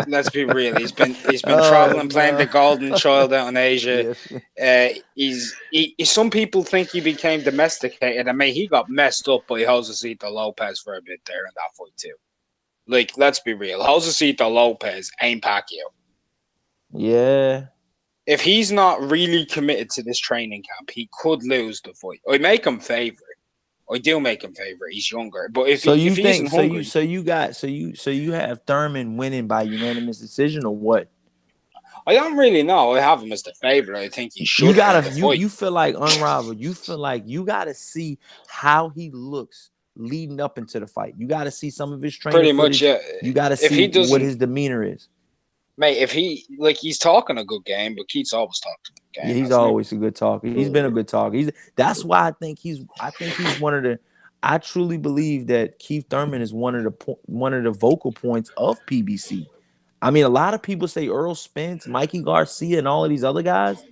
Let's be real. He's been traveling, playing the golden child out in Asia. Yes. Some people think he became domesticated. I mean, he got messed up by Josecito Lopez for a bit there in that fight too. Like, let's be real. Josecito Lopez ain't Pacquiao. Yeah. If he's not really committed to this training camp, he could lose the fight. I make him favorite. I do make him favorite. He's younger, but if he isn't hungry, you have Thurman winning by unanimous decision or what? I don't really know. I have him as the favorite. I think he should win the fight. You feel like Unrivaled. You feel like you gotta see how he looks leading up into the fight. You gotta see some of his training Pretty footage. much, yeah. You gotta If he see doesn't, what his demeanor is. mate, if he's talking a good game, but Keith's always talked a good game. Yeah, he's always a good talker. He's been a good talker. That's why I think he's one of the. I truly believe that Keith Thurman is one of the vocal points of PBC. I mean, a lot of people say Earl Spence, Mikey Garcia, and all of these other guys.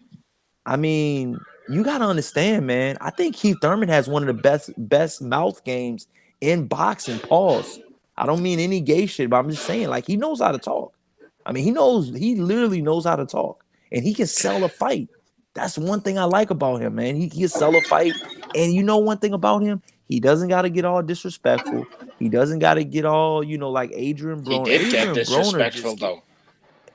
I mean, you got to understand, man. I think Keith Thurman has one of the best mouth games in boxing. Pause. I don't mean any gay shit, but I'm just saying, like, he knows how to talk. I mean, he literally knows how to talk, and he can sell a fight. That's one thing I like about him, man. He can sell a fight, and you know one thing about him, he doesn't got to get all disrespectful. He doesn't got to get all, like Adrian He Broner. did get Adrian Broner disrespectful just get, though.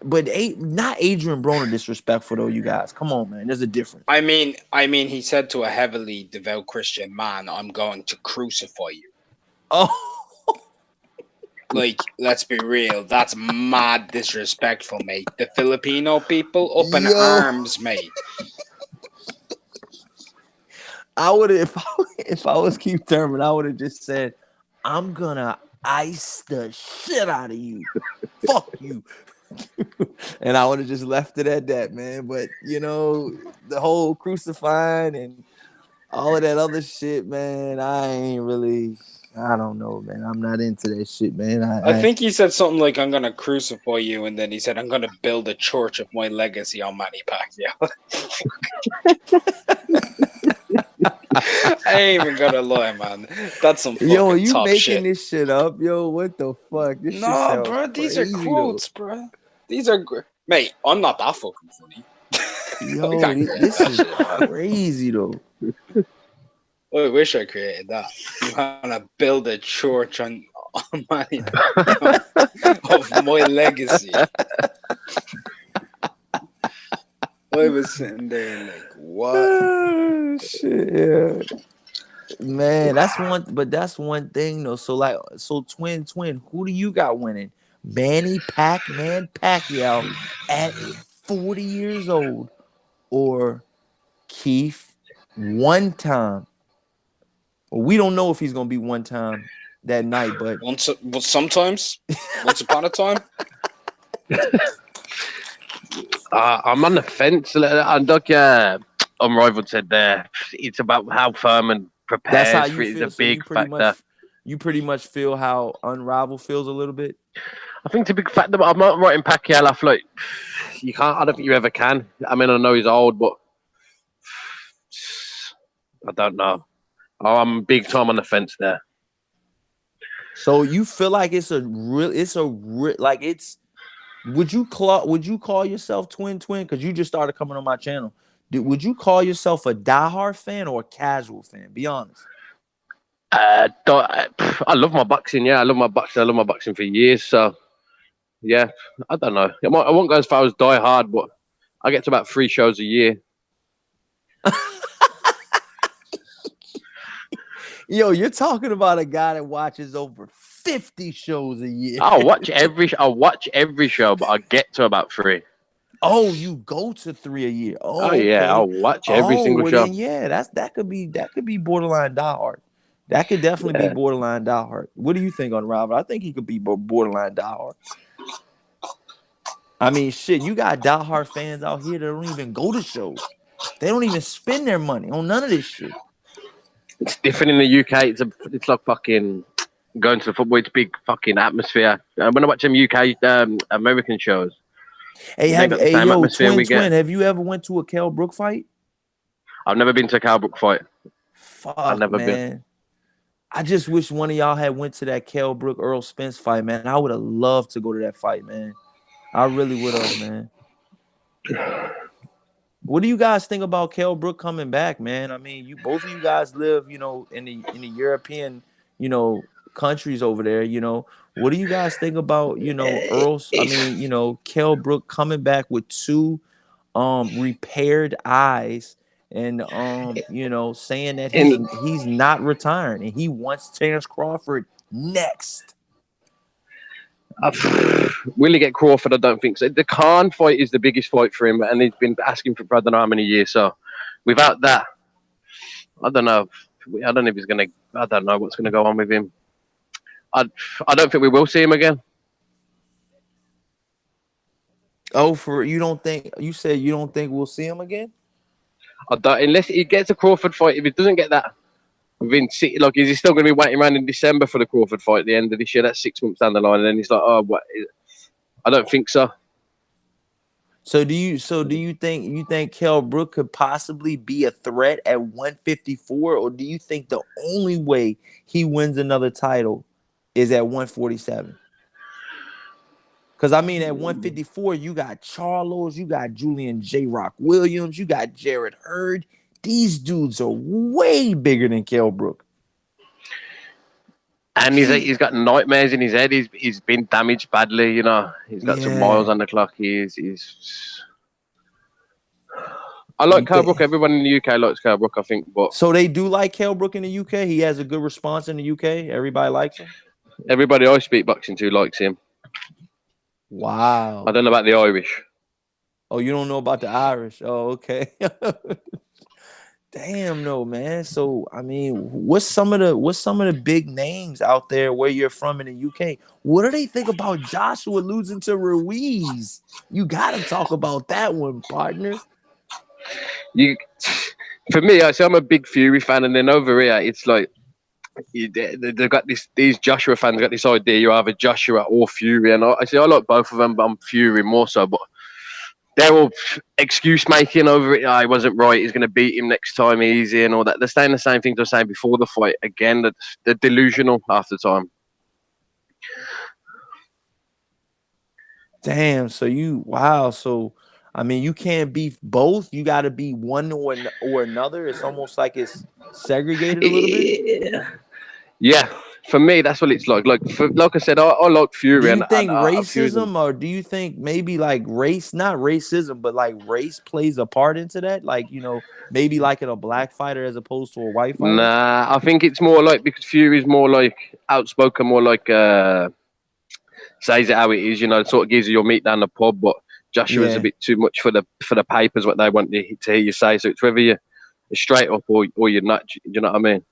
but not Adrian Broner disrespectful though. You guys, come on, man. There's a difference. I mean, he said to a heavily devout Christian man, "I'm going to crucify you." Oh. Like, let's be real. That's mad disrespectful, mate. The Filipino people up in arms, mate. I would have if I was Keith Thurman, I would have just said, "I'm gonna ice the shit out of you. Fuck you." And I would have just left it at that, man. But the whole crucifying and all of that other shit, man, I don't know, man. I'm not into that shit, man. I think he said something like, "I'm gonna crucify you," and then he said, "I'm gonna build a church of my legacy on Manny Pacquiao." I ain't even gonna lie, man. That's some fucking Yo, you top making shit. this shit up? Yo, what the fuck? This shit No, sounds bro, these are crazy, quotes, bro. These are mate. I'm not that fucking funny. though. I Yo, can't create this that is shit, man. crazy though. I wish I created that. I'm gonna build a church on Manny Pacquiao of my legacy. I was sitting there like, what? Oh, shit, yeah. Man, that's one thing though. So twin, who do you got winning? Manny Pacquiao at 40 years old, or Keith one time? Well, we don't know if he's gonna be one time that night, but Sometimes, once upon a time. I'm on the fence. And like Unrivaled said there, it's about how firm and that's how prepared for you it is a feel. So big factor. you pretty much feel how Unrivaled feels a little bit. I think it's a big factor, but I'm not writing Pacquiao off like you can't. I don't think you ever can. I mean, I know he's old, but I don't know. I'm big time on the fence there. So you feel like would you call yourself twin? Because you just started coming on my channel. Would you call yourself a diehard fan or a casual fan? Be honest. I love my boxing. Yeah, I love my boxing. I love my boxing for years. So yeah, I don't know. I won't go as far as die hard, but I get to about 3 shows a year. Yo, you're talking about a guy that watches over 50 shows a year. I'll watch every show, but I get to about 3. Oh, you go to 3 a year. Oh Okay. yeah, I'll watch every single show. Then yeah, that could be borderline diehard. That could definitely be borderline diehard. What do you think on Robert? I think he could be borderline diehard. I mean, shit, you got diehard fans out here that don't even go to shows. They don't even spend their money on none of this shit. It's different in the UK. It's like fucking going to the football. It's big fucking atmosphere. When I watch them UK American shows, Twin, have you ever went to a Kell Brook fight? I've never been to a Kell Brook fight. Fuck, I've never man. been. I just wish one of y'all had went to that Kell Brook Earl Spence fight, man. I would have loved to go to that fight, man. I really would have, man. What do you guys think about Kell Brook coming back, man? I mean, both of you guys live, in the European, countries over there. What do you guys think about, Earl? I mean, Kell Brook coming back with 2 repaired eyes, and saying that he's not retiring and he wants Terence Crawford next. Will he get Crawford? I don't think so. The Khan fight is the biggest fight for him, and he's been asking for I don't know how many years. So without that, I don't know. I don't know if he's gonna. I don't know what's gonna go on with him. I don't think we will see him again. Oh, you said you don't think we'll see him again? I don't, unless he gets a Crawford fight. If he doesn't get that within like, is he still going to be waiting around in December for the Crawford fight at the end of this year? That's 6 months down the line, and then he's like, oh, what? I don't think so. So do you think Kell Brook could possibly be a threat at 154, or do you think the only way he wins another title is at 147. Because I mean, at 154, you got Charlos, you got Julian J. Rock Williams, you got Jared Hurd. These dudes are way bigger than Kell Brook. And he's got nightmares in his head. He's been damaged badly. You know, he's got some miles on the clock. He's. I like Kell Brook. Everyone in the UK likes Kell Brook, I think. But so they do like Kell Brook in the UK. He has a good response in the UK. Everybody likes him. Everybody I speak boxing to likes him. Wow. I don't know about the Irish. Oh, you don't know about the Irish? Oh, okay. Damn, no, man. So I mean, what's some of the big names out there where you're from in the UK? What do they think about Joshua losing to Ruiz? You gotta talk about that one, partner. For me, I'm a big Fury fan, and then over here, it's like they've got these Joshua fans got this idea you either Joshua or Fury, and I like both of them, but I'm Fury more so. But they're all excuse making over it. He wasn't right. He's going to beat him next time easy and all that. They're saying the same things they're saying before the fight. Again, they're delusional half the time. Damn. So wow. So I mean, you can't be both. You got to be one or another. It's almost like it's segregated a little bit. Yeah. For me, that's what it's like. Like I said, I like Fury. Do you think racism, or do you think maybe like race, not racism, but like race plays a part into that? Like, you know, maybe like in a black fighter as opposed to a white fighter? Nah, I think it's more like because Fury's more like outspoken, more like says it how it is, you know, sort of gives you your meat down the pub, but Joshua's a bit too much for the papers, what they want to hear you say. So it's whether you're straight up or you're not. Do you know what I mean?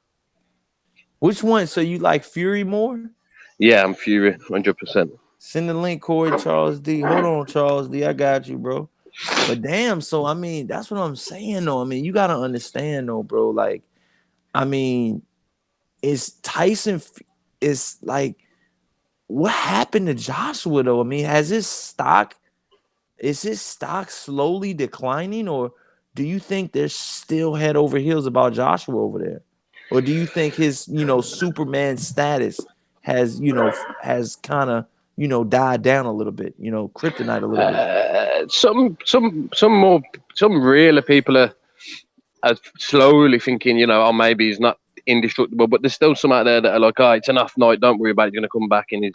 Which one? So you like Fury more? Yeah, I'm Fury, 100%. Send the link, Corey Charles D. Hold on, Charles D. I got you, bro. But damn, so I mean, that's what I'm saying, though. I mean, you gotta understand, though, bro. Like, I mean, it's Tyson. It's like, what happened to Joshua, though? I mean, is his stock slowly declining, or do you think there's still head over heels about Joshua over there? Or do you think his, Superman status has kind of, died down a little bit, kryptonite a little bit? Some realer people are slowly thinking, maybe he's not indestructible, but there's still some out there that are like, it's enough night, don't worry about it, he's going to come back and he's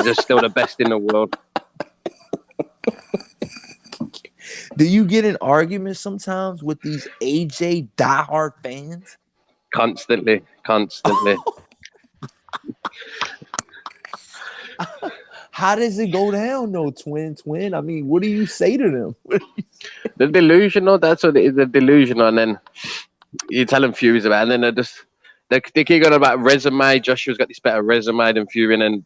just still the best in the world. Do you get in arguments sometimes with these AJ diehard fans? Constantly. How does it go down, though, twin? I mean, what do you say to them? The delusional, that's what it is, the delusional, and then you tell them Fury's about, and then they keep going about resume. Joshua's got this better resume than Fury, and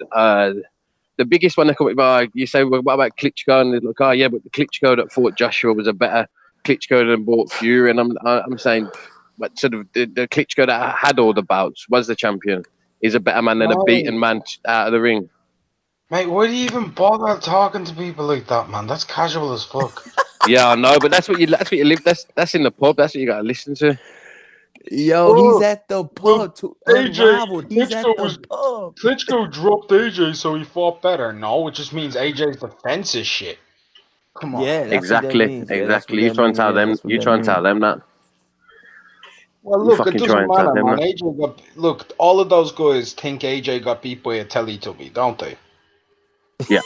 the biggest one they come up, you say, well, what about Klitschko? And they're like, yeah, but the Klitschko that fought Joshua was a better Klitschko than bought Fury, and I'm saying, but sort of the Klitschko that had all the bouts was the champion. He's a better man than a beaten man out of the ring. Mate, why do you even bother talking to people like that, man? That's casual as fuck. Yeah, I know, but that's what you live. That's in the pub. That's what you gotta listen to. Yo, he's at the pub to unraveled. He's at the pub. Klitschko dropped AJ, so he fought better. No, it just means AJ's defense is shit. Come on. Yeah, that's exactly. What that means. Exactly. You try and tell them. You try and tell them that. Well, look, it doesn't matter, man. AJ look, all of those guys think AJ got beat by a Teletubby, don't they? Yeah.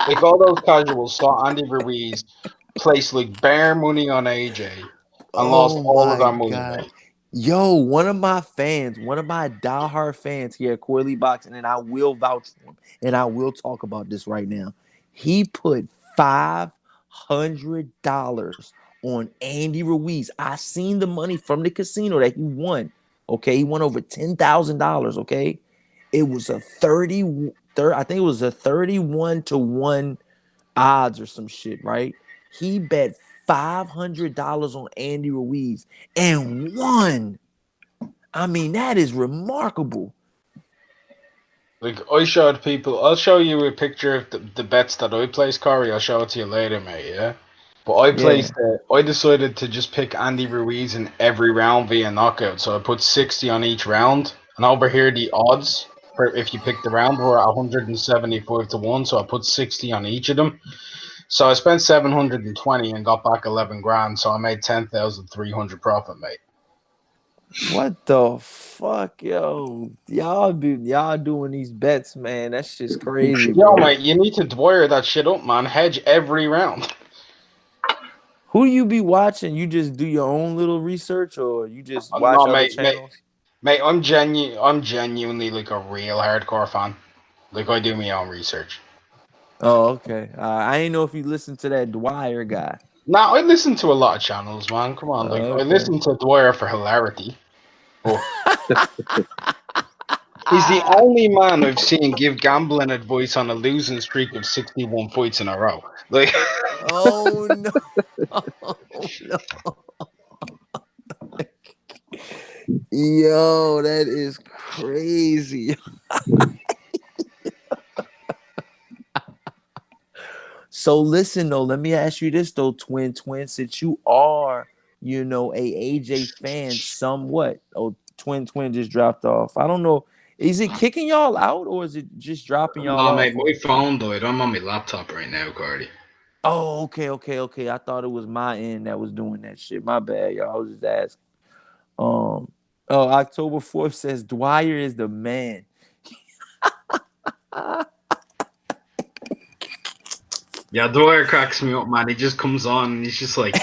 Like all those casuals saw Andy Ruiz place like bare money on AJ and lost all of that money. Mate. Yo, one of my diehard fans here at Coily Boxing, and I will vouch for him, and I will talk about this right now. He put $500 on Andy Ruiz. I seen the money from the casino that he won. Okay, he won over $10,000. Okay, it was a 31 to 1 odds or some shit, right? He bet $500 on Andy Ruiz and won. I mean, that is remarkable. Like, I'll show you a picture of the bets that I placed, Corey. I'll show it to you later, mate, yeah? But I decided to just pick Andy Ruiz in every round via knockout. So I put 60 on each round. And over here, the odds for if you pick the round were 175 to 1, so I put 60 on each of them. So I spent 720 and got back 11 grand, so I made 10,300 profit, mate. What the fuck, yo? Y'all doing these bets, man. That's just crazy, Yo, bro. mate, you need to wire that shit up, man. Hedge every round. Who you be watching? You just do your own little research, or you just watch No, other mate, channels? mate, I'm genuinely like a real hardcore fan. Like I do my own research. Oh, okay. I ain't know if you listen to that Dwyer guy. Now I listen to a lot of channels, man. Come on, like I Okay. listen to Dwyer for hilarity, but he's the only man I've seen give gambling advice on a losing streak of 61 fights in a row. Like, Oh no. Oh no. Yo, that is crazy. So listen though, let me ask you this though, twin, since you are, a AJ fan somewhat. Oh, twin just dropped off. I don't know. Is it kicking y'all out or is it just dropping y'all nah, mate, off? my phone died. I'm on my laptop right now, Cardi. Oh, okay. I thought it was my end that was doing that shit. My bad, y'all. I was just asking. October 4th says Dwyer is the man. Yeah, Dwyer cracks me up, man. He just comes on and he's just like,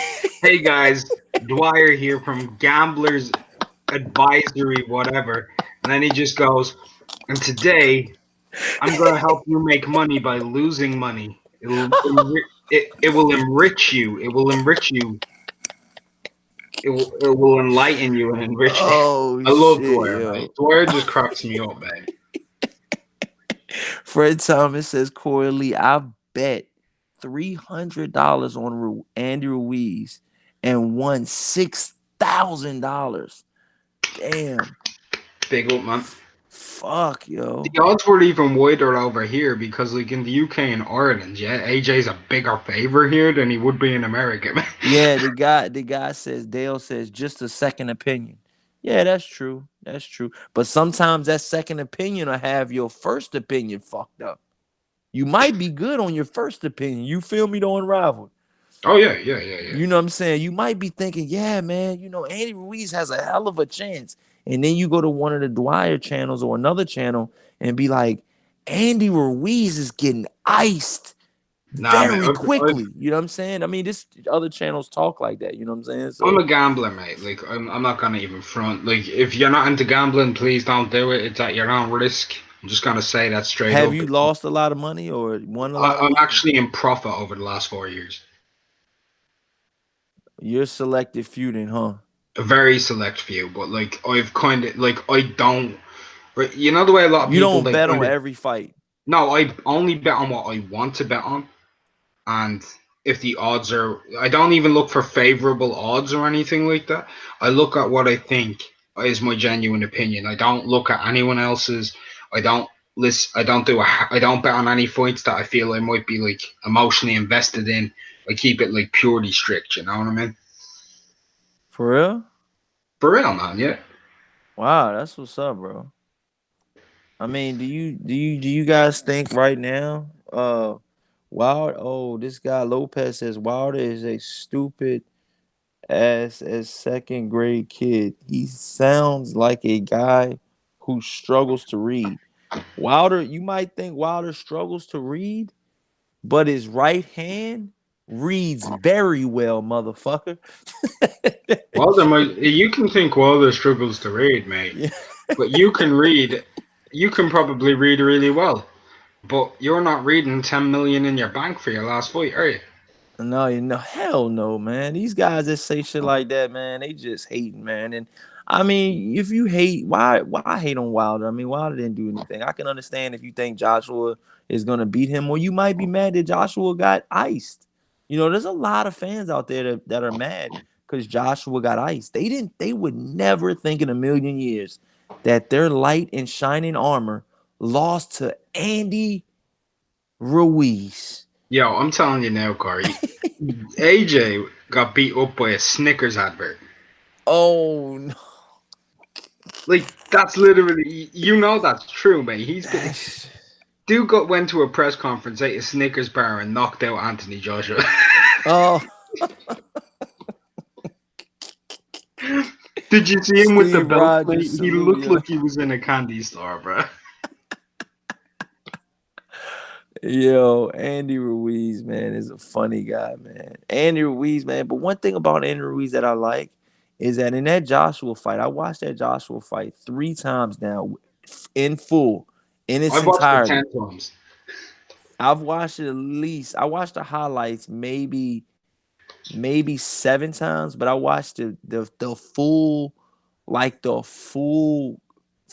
"Hey guys, Dwyer here from Gamblers Advisory, whatever," and then he just goes, "And today I'm going to help you make money by losing money. It will enrich you. It will enrich you. It will enlighten you and enrich you." Oh I love shit, Dwyer, mate. yo. Dwyer just cracks me up, man. Fred Thomas says Corey Lee, I bet $300 on Andy Ruiz and won $6,000. Damn. Big up, man. Fuck, yo. The odds were even wider over here because, like in the UK and Ireland, yeah, AJ's a bigger favorite here than he would be in America, man. Yeah, the guy says, Dale says, just a second opinion. Yeah, that's true. That's true. But sometimes that second opinion will have your first opinion fucked up. You might be good on your first opinion. You feel me, though, Unrivaled? Oh yeah. You know what I'm saying? You might be thinking, yeah, man, Andy Ruiz has a hell of a chance. And then you go to one of the Dwyer channels or another channel and be like, Andy Ruiz is getting iced Nah, man. very quickly. You know what I'm saying? I mean, this other channels talk like that. You know what I'm saying? I'm So a gambler, mate. Like I'm not gonna even front. Like if you're not into gambling, please don't do it. It's at your own risk. I'm just gonna say that straight have up. you lost a lot of money or won a lot of I'm money? actually in profit over the last 4 years. You're selective feuding, huh? A very select few, but like I've kind of like I don't. Right, you know the way a lot of You people don't they bet kind on of. every fight. No, I only bet on what I want to bet on. And if the odds are, I don't even look for favorable odds or anything like that. I look at what I think is my genuine opinion. I don't look at anyone else's. I don't list. I don't do. I don't bet on any fights that I feel I might be like emotionally invested in. I keep it like purely strict. You know what I mean? For real? For real, man. Yeah. Wow, that's what's up, bro. I mean, do you guys think right now, Wild? Oh, this guy Lopez says Wilder is a stupid ass as second grade kid. He sounds like a guy who struggles to read. Wilder, you might think Wilder struggles to read, but his right hand reads very well, motherfucker. Wilder might. You can think Wilder struggles to read, mate, Yeah. but you can read. You can probably read really well. But you're not reading 10 million in your bank for your last fight, are you? No, hell no, man. These guys that say shit like that, man, they just hating, man. And I mean, if you hate, why hate on Wilder? I mean, Wilder didn't do anything. I can understand if you think Joshua is gonna beat him, or you might be mad that Joshua got iced. There's a lot of fans out there that are mad because Joshua got iced. They would never think in a million years that their light and shining armor lost to Andy Ruiz. Yo, I'm telling you now, Corey. AJ got beat up by a Snickers advert. Oh no. Like that's literally, that's true, mate. Dude went to a press conference, ate a Snickers bar, and knocked out Anthony Joshua. Oh, Did you see him with the Steve belt Rogers plate? He salute, looked yo. like he was in a candy store, bro. Yo, Andy Ruiz, man, is a funny guy, man. Andy Ruiz, man. But one thing about Andy Ruiz that I like is that in that Joshua fight, I watched that Joshua fight 3 times now in full, in its I've watched it entirety. 10 times. I've watched it at least. I watched the highlights maybe 7 times, but I watched the full, like the full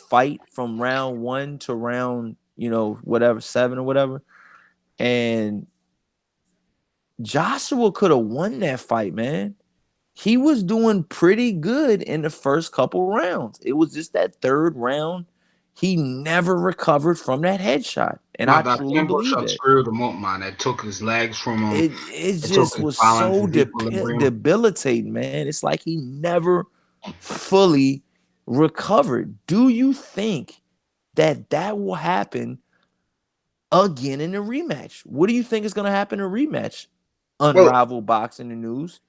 fight from round 1 to round, whatever, 7 or whatever. And Joshua could have won that fight, man. He was doing pretty good in the first couple rounds. It was just that third round. He never recovered from that headshot. And No, I that truly tempo believe shot that. screwed him up, man. It took his legs from him. It It took just his was balance, so his equilibrium. debilitating, man. It's like he never fully recovered. Do you think that will happen again in a rematch? What do you think is going to happen in a rematch? Well, Unrivaled boxing and news.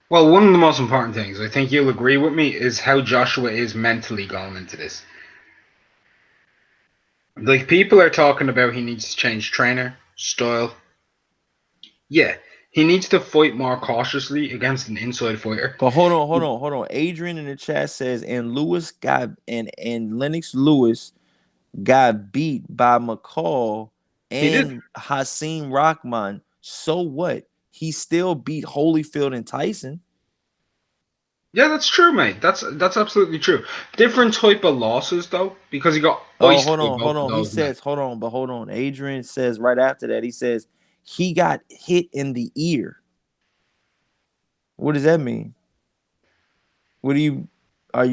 well, one of the most important things, I think you'll agree with me, is how Joshua is mentally going into this. Like, people are talking about he needs to change trainer, style. Yeah, he needs to fight more cautiously against an inside fighter. But hold on. Adrian in the chat says, and Lennox Lewis got beat by McCall He did. and Hasim Rahman. So what? He still beat Holyfield and Tyson. Yeah, that's true, mate. That's absolutely true. Different type of losses, though, because he got Oh, iced by hold both of on. He those men. says, hold on. Adrian says right after that, he says he got hit in the ear. What does that mean? What are you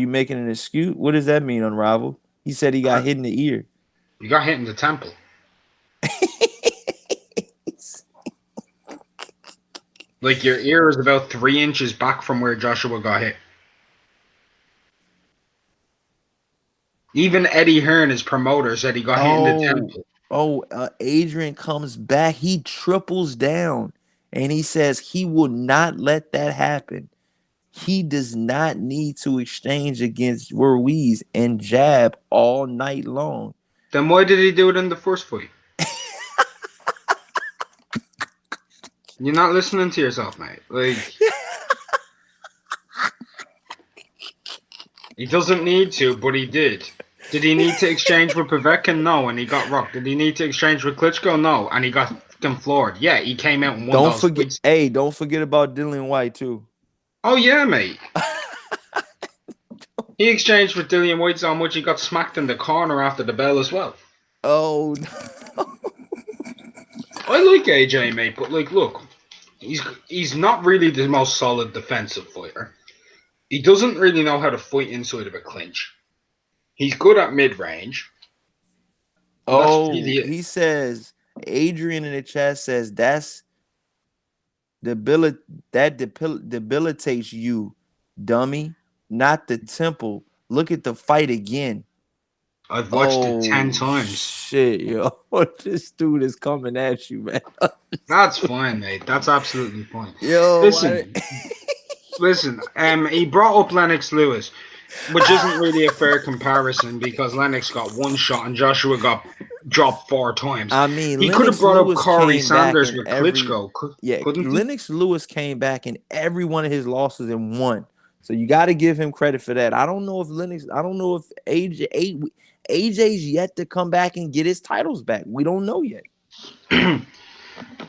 making an excuse? What does that mean, Unrivaled? He said he got Uh, hit in the ear. he got hit in the temple. Like, your ear is about 3 inches back from where Joshua got hit. Even Eddie Hearn, his promoter, said he got hit in the temple. Adrian comes back. He triples down and he says he will not let that happen. He does not need to exchange against Ruiz and jab all night long. Then why did he do it in the first fight? You're not listening to yourself, mate. Like, he doesn't need to, but he did. Did he need to exchange with Povetkin? No, and he got rocked. Did he need to exchange with Klitschko? No, and he got fucking floored. Yeah, he came out and won Don't those forget, fights. hey, don't forget about Dillian White too. Oh yeah, mate. He exchanged with Dillian White so much he got smacked in the corner after the bell as well. Oh, I like AJ, mate, but like, look, he's not really the most solid defensive fighter. He doesn't really know how to fight inside of a clinch. He's good at mid range. That's really it. he says Adrian in the chat says debilitates you, dummy. Not the temple. Look at the fight again. I've watched it 10 Oh times. shit, yo. This dude is coming at you, man. That's fine, mate. That's absolutely fine. Yo, Listen. He brought up Lennox Lewis, which isn't really a fair comparison because Lennox got one shot and Joshua got dropped 4 times. I mean, He could have Lennox brought up Lewis Corey came back Sanders in with Klitschko, couldn't he? Lennox Lewis came back in every one of his losses and won. So you got to give him credit for that. I don't know if AJ's yet to come back and get his titles back. We don't know yet.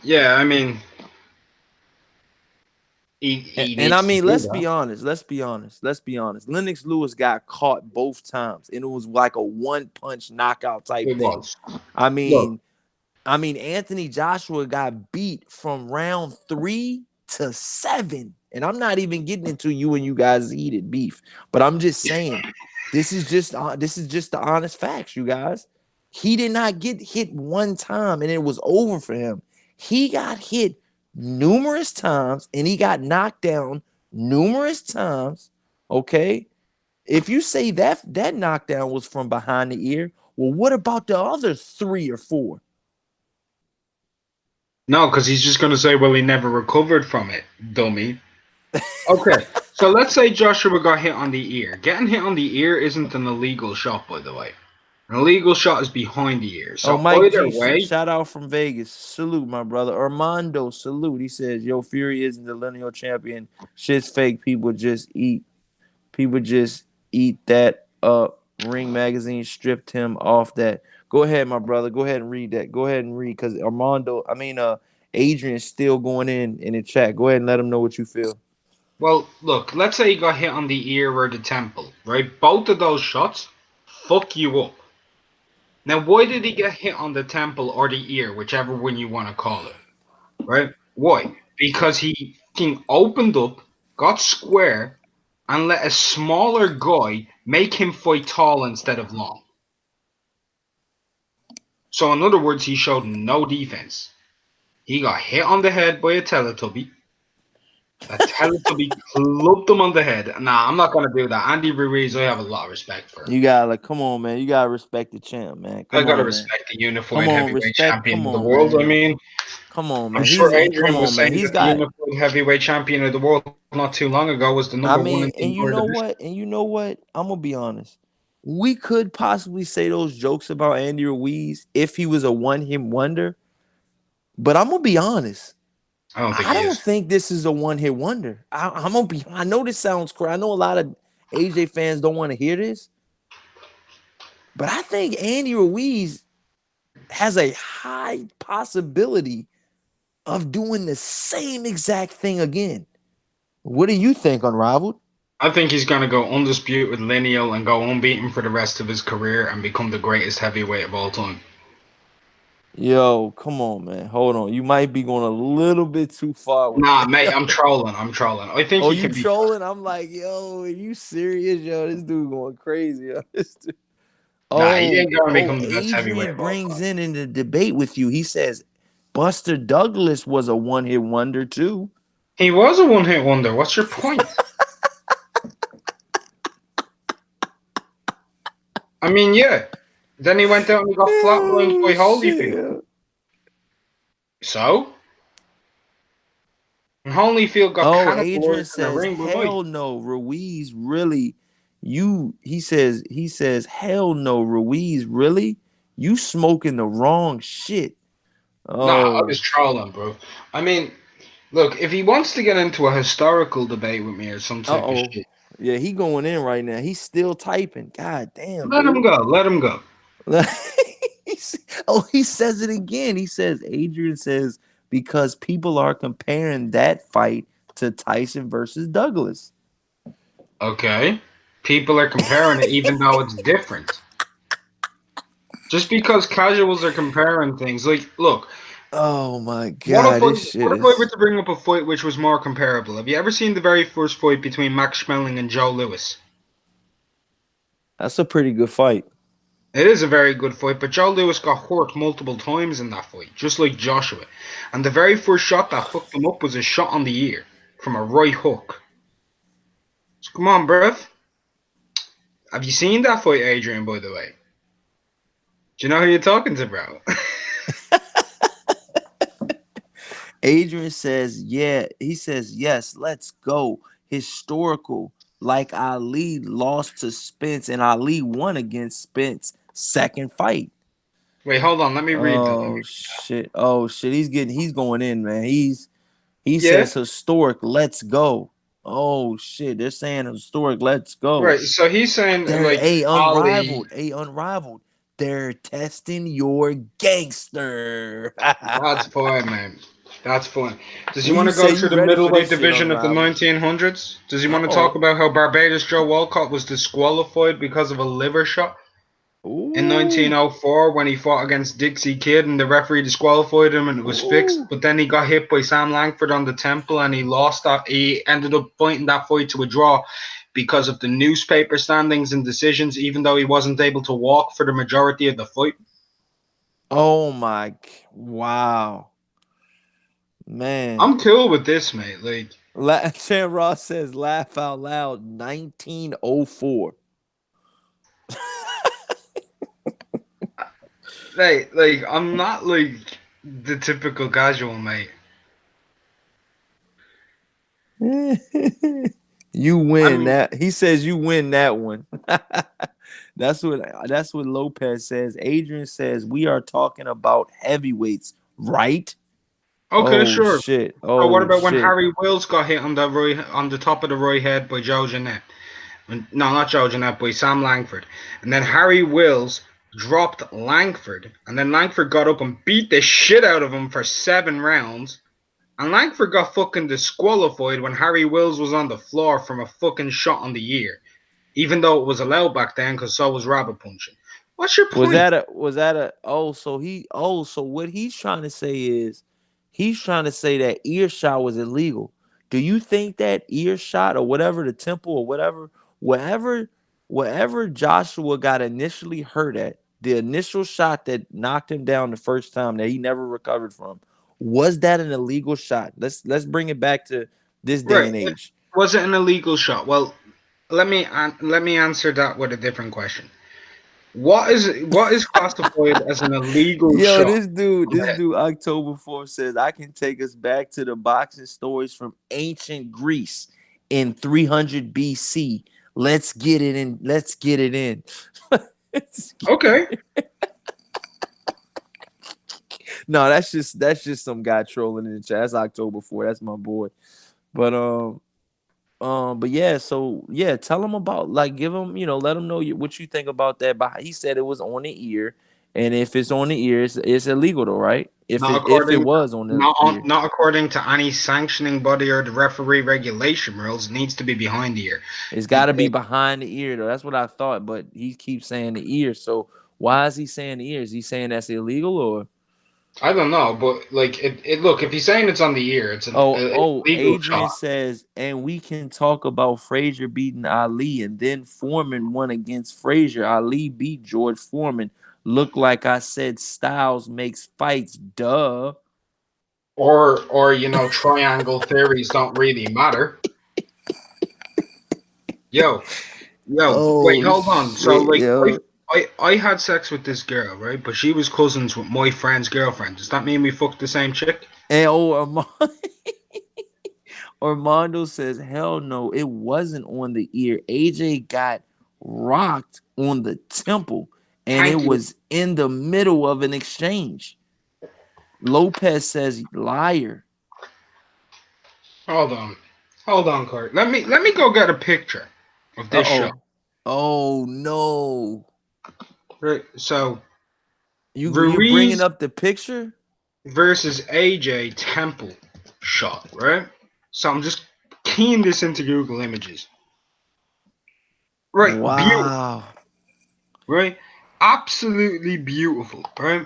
Yeah, I mean, he And I needs to mean, do let's that. be honest. Lennox Lewis got caught both times, and it was like a one-punch knockout type It thing. was. I Look, mean, Anthony Joshua got beat from round 3 to 7. And I'm not even getting into you and you guys heated beef, but I'm just saying this is just the honest facts, you guys. He did not get hit one time and it was over for him. He got hit numerous times and he got knocked down numerous times. Okay. if you say that knockdown was from behind the ear, well, what about the other 3 or 4? No, because he's just going to say, well, he never recovered from it, dummy. Okay, so let's say Joshua got hit on the ear. Getting hit on the ear isn't an illegal shot, by the way. An illegal shot is behind the ear. Oh, So Mike either G, way, shout out from Vegas. Salute, my brother. Armando, salute. He says, "Yo, Fury isn't the lineal champion. Shit's fake. People just eat that up. Ring Magazine stripped him off that." Go ahead, my brother. Go ahead and read that. Go ahead and read because Adrian's still going in the chat. Go ahead and let him know what you feel. well, look, let's say he got hit on the ear or the temple, right? Both of those shots fuck you up. Now, why did he get hit on the temple or the ear, whichever one you want to call it, right? Why? Because he fucking opened up, got square, and let a smaller guy make him fight tall instead of long. So, in other words, he showed no defense. He got hit on the head by a Teletubby. A Teletubby clubbed him on the head. Nah, I'm not gonna do that. Andy Ruiz, I have a lot of respect for him. You gotta come on, man. You gotta respect the champ, man. I Come gotta on, man. respect the Come unified on, heavyweight respect. champion Come of the on, world. I man. mean, Come on, I'm man. sure Come Adrian on, was man. saying He's that the got. unified heavyweight champion of the world not too long ago was the I number one mean, in the and you know division. what? And you know what? I'm gonna be honest. We could possibly say those jokes about Andy Ruiz if he was a one-hit wonder, but I'm gonna be honest. I don't think I he don't is. think this is a one-hit wonder. I'm gonna be. I know this sounds crazy. I know a lot of AJ fans don't want to hear this, but I think Andy Ruiz has a high possibility of doing the same exact thing again. What do you think, Unrivaled? I think he's gonna go undisputed with lineal and go unbeaten for the rest of his career and become the greatest heavyweight of all time. Yo, come on, man. Hold on. You might be going a little bit too far with Nah, mate, that. I'm trolling. I'm trolling. I think Oh, he you can be. trolling? I'm like, yo, are you serious? Yo, this dude going crazy. Yo. Nah, he ain't gonna become the best heavyweight Adrian of all brings time. in the debate with you. He says Buster Douglas was a one-hit wonder too. He was a one-hit wonder. What's your point? I mean, yeah. Then he went out and got flatlined Oh by shit. Holyfield. So? And Holyfield got Oh, Adrian cannibalized in the says, ring by Mike. hell no, Ruiz really. He says, hell no, Ruiz, really? You smoking the wrong shit. Nah, I Oh, was trolling, bro. I mean, look, if he wants to get into a historical debate with me or some type of uh-oh. shit, Yeah, he going in right now. He's still typing. God damn, let him dude. go. Let him go. He says it again. He says, Adrian says, because people are comparing that fight to Tyson versus Douglas. Okay? People are comparing it even though it's different. Just because casuals are comparing things, like, look, Oh my what if God, I this shit what if I were is. to bring up a fight which was more comparable? Have you ever seen the very first fight between Max Schmeling and Joe Louis? That's a pretty good fight. It is a very good fight, but Joe Louis got hurt multiple times in that fight, just like Joshua. And the very first shot that fucked him up was a shot on the ear from a right hook. So come on, bruv. Have you seen that fight, Adrian, by the way? Do you know who you're talking to, bro? Adrian says, yeah. He says, yes, let's go. Historical. Like Ali lost to Spence and Ali won against Spence second fight. Wait, hold on. Let me read that. Oh shit. Oh shit. He's going in, man. He Yeah? says historic, let's go. Oh shit. They're saying historic, let's go. Right, so he's saying, They're like, Ali. unrivaled. They're testing your gangster. That's fine, man. That's fine. Does he When want you to go say through you the ready for middleweight this shit, division of the unrivaled. 1900s? Does he want to talk Uh-oh. about how Barbados Joe Walcott was disqualified because of a liver shot in Ooh. 1904 when he fought against Dixie Kid and the referee disqualified him and it was fixed? Ooh. But then he got hit by Sam Langford on the temple and he lost that. He ended up fighting that fight to a draw because of the newspaper standings and decisions, even though he wasn't able to walk for the majority of the fight. Oh my wow. Man. I'm cool with this, mate. Like, Chan Ross says laugh out loud 1904. like I'm not like the typical casual mate. You I win mean, that. He says you win that one. That's what Lopez says. Adrian says we are talking about heavyweights, right? okay, Oh sure. shit. So what Oh about when shit. Harry Wills got hit on the top of the right head by Joe Jeanette? No, not Joe Jeanette, by Sam Langford. And then Harry Wills dropped Langford, and then Langford got up and beat the shit out of him for 7 rounds. And Langford got fucking disqualified when Harry Wills was on the floor from a fucking shot on the ear, even though it was allowed back then because so was rabbit punching. What's your Was point? that a so what he's trying to say is he's trying to say that earshot was illegal. Do you think that earshot or whatever the temple or whatever wherever Joshua got initially hurt at, the initial shot that knocked him down the first time that he never recovered from, was that an illegal shot? Let's bring it back to this day Right. and age. Was it an illegal shot? Well, let me answer that with a different question. What is classified as an illegal Yo, shot? this dude October 4th says I can take us back to the boxing stories from ancient Greece in 300 BC. Let's get it in. Let's get it in. Okay. No, that's just some guy trolling in the chat. That's October 4th. That's my boy. But but yeah, so yeah, tell him about like give him, let him know what you think about that. But he said it was on the ear, and if it's on the ear, it's illegal though, right? If Not it according was on the ear, not according to any sanctioning body or the referee regulation rules. It needs to be behind the ear. it's got to be Because behind the ear though. That's what I thought, but he keeps saying the ear. So why is he saying the ear? Is he saying that's illegal or? I don't know, but like it look, if he's saying it's on the ear, it's a legal Adrian shot. says, and we can talk about Frazier beating Ali, and then Foreman won against Frazier. Ali beat George Foreman. Look like I said, Styles makes fights. Duh. Or triangle theories don't really matter. Yo, wait, Oh hold on. So shit, like yo. I had sex with this girl, right? But she was cousins with my friend's girlfriend. Does that mean we fucked the same chick? And Armando says, hell no, it wasn't on the ear. AJ got rocked on the temple, and it Thank you. was in the middle of an exchange. Lopez says, liar. Hold on. Hold on, Kurt. Let me go get a picture of Uh this shot. oh. Oh no. Right. So You bringing Ruiz up the picture? versus AJ Temple shot, right? So I'm just keying this into Google Images. Right, beautiful, Wow. right? Absolutely beautiful, right?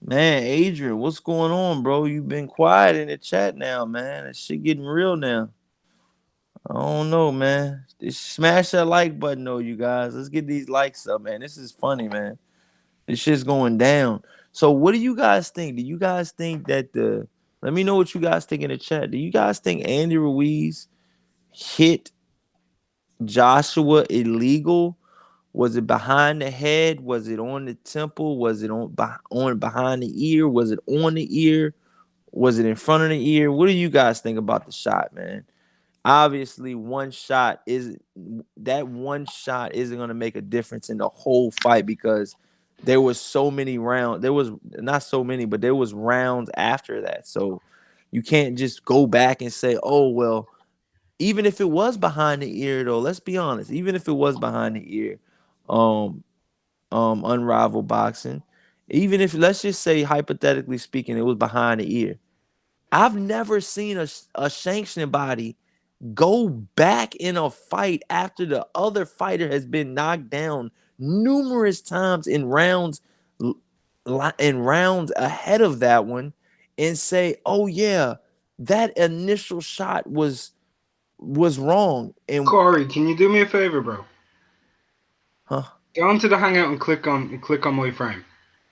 Man, Adrian, what's going on, bro? You've been quiet in the chat now, man. That shit getting real now. I don't know, man. Just smash that like button, though, you guys. Let's get these likes up, man. This is funny, man. This shit's going down. So, what do you guys think? Do you guys think that the? Let me know what you guys think in the chat. Do you guys think Andy Ruiz hit Joshua illegal? Was it behind the head? Was it on the temple? Was it on behind the ear? Was it on the ear? Was it in front of the ear? What do you guys think about the shot, man? Obviously, one shot isn't going to make a difference in the whole fight because there was so many rounds. There was not so many, but there was rounds after that. So you can't just go back and say, "Oh well." Even if it was behind the ear, though, let's be honest. Even if it was behind the ear, um, unrivaled boxing. Even if let's just say hypothetically speaking, it was behind the ear. I've never seen a sanctioning body go back in a fight after the other fighter has been knocked down numerous times in rounds ahead of that one and say, "Oh yeah, that initial shot was wrong." And Corey, can you do me a favor, bro? huh? Go onto the Hangout and click on my frame.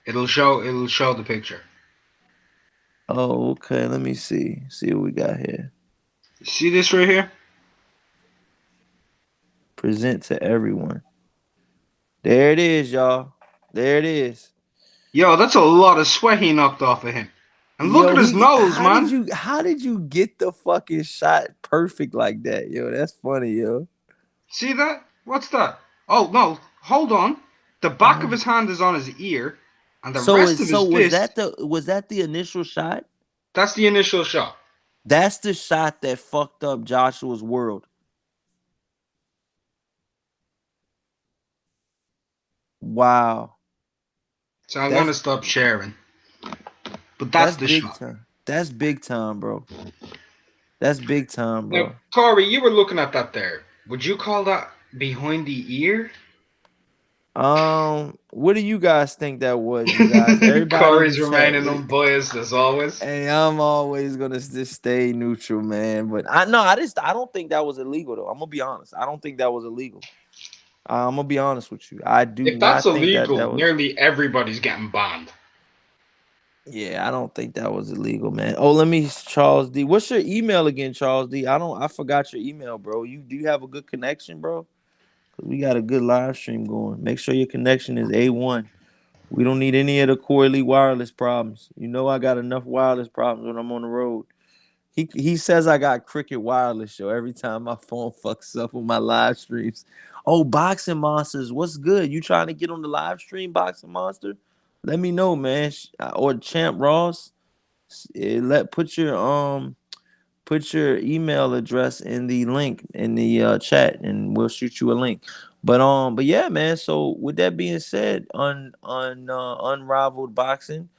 It'll show the picture. Oh, okay. Let me see. See what we got here. See this right here? Present to everyone. There it is, y'all. There it is. Yo, that's a lot of sweat he knocked off of him. And look Yo, at his nose, man. how did you get the fucking shot perfect like that? Yo, that's funny, yo. See that? What's that? Oh, no. Hold on. The back of his hand is on his ear, and the rest of So his fist, was that the initial shot? that's the initial shot. That's the shot that fucked up Joshua's world. Wow. So I'm going That's to stop sharing. But that's that's the big shot. time. That's big time, bro. That's big time, Now, bro. Corey, you were looking at that there. Would you call that behind the ear? What do you guys think that was, you guys? Everybody in the Corey's chat. remaining unbiased as always. Hey, I'm always gonna just stay neutral, man. But I don't think that was illegal though. I'm gonna be honest. I don't think that was illegal. I'm gonna be honest with you. I do If that's not think illegal, that was. nearly everybody's getting banned. Yeah, I don't think that was illegal, man. Oh, let me, Charles D. What's your email again, Charles D? I forgot your email, bro. Do you have a good connection, bro? Cause we got a good live stream going. Make sure your connection is A1. We don't need any of the Corley wireless problems. You know I got enough wireless problems when I'm on the road. He says I got Cricket Wireless, yo. Every time my phone fucks up with my live streams. Oh, Boxing Monsters, what's good? You trying to get on the live stream, Boxing Monster? Let me know, man. Or Champ Ross. Put your email address in the link in the chat, and we'll shoot you a link. But yeah, man. So with that being said, on Unrivaled Boxing,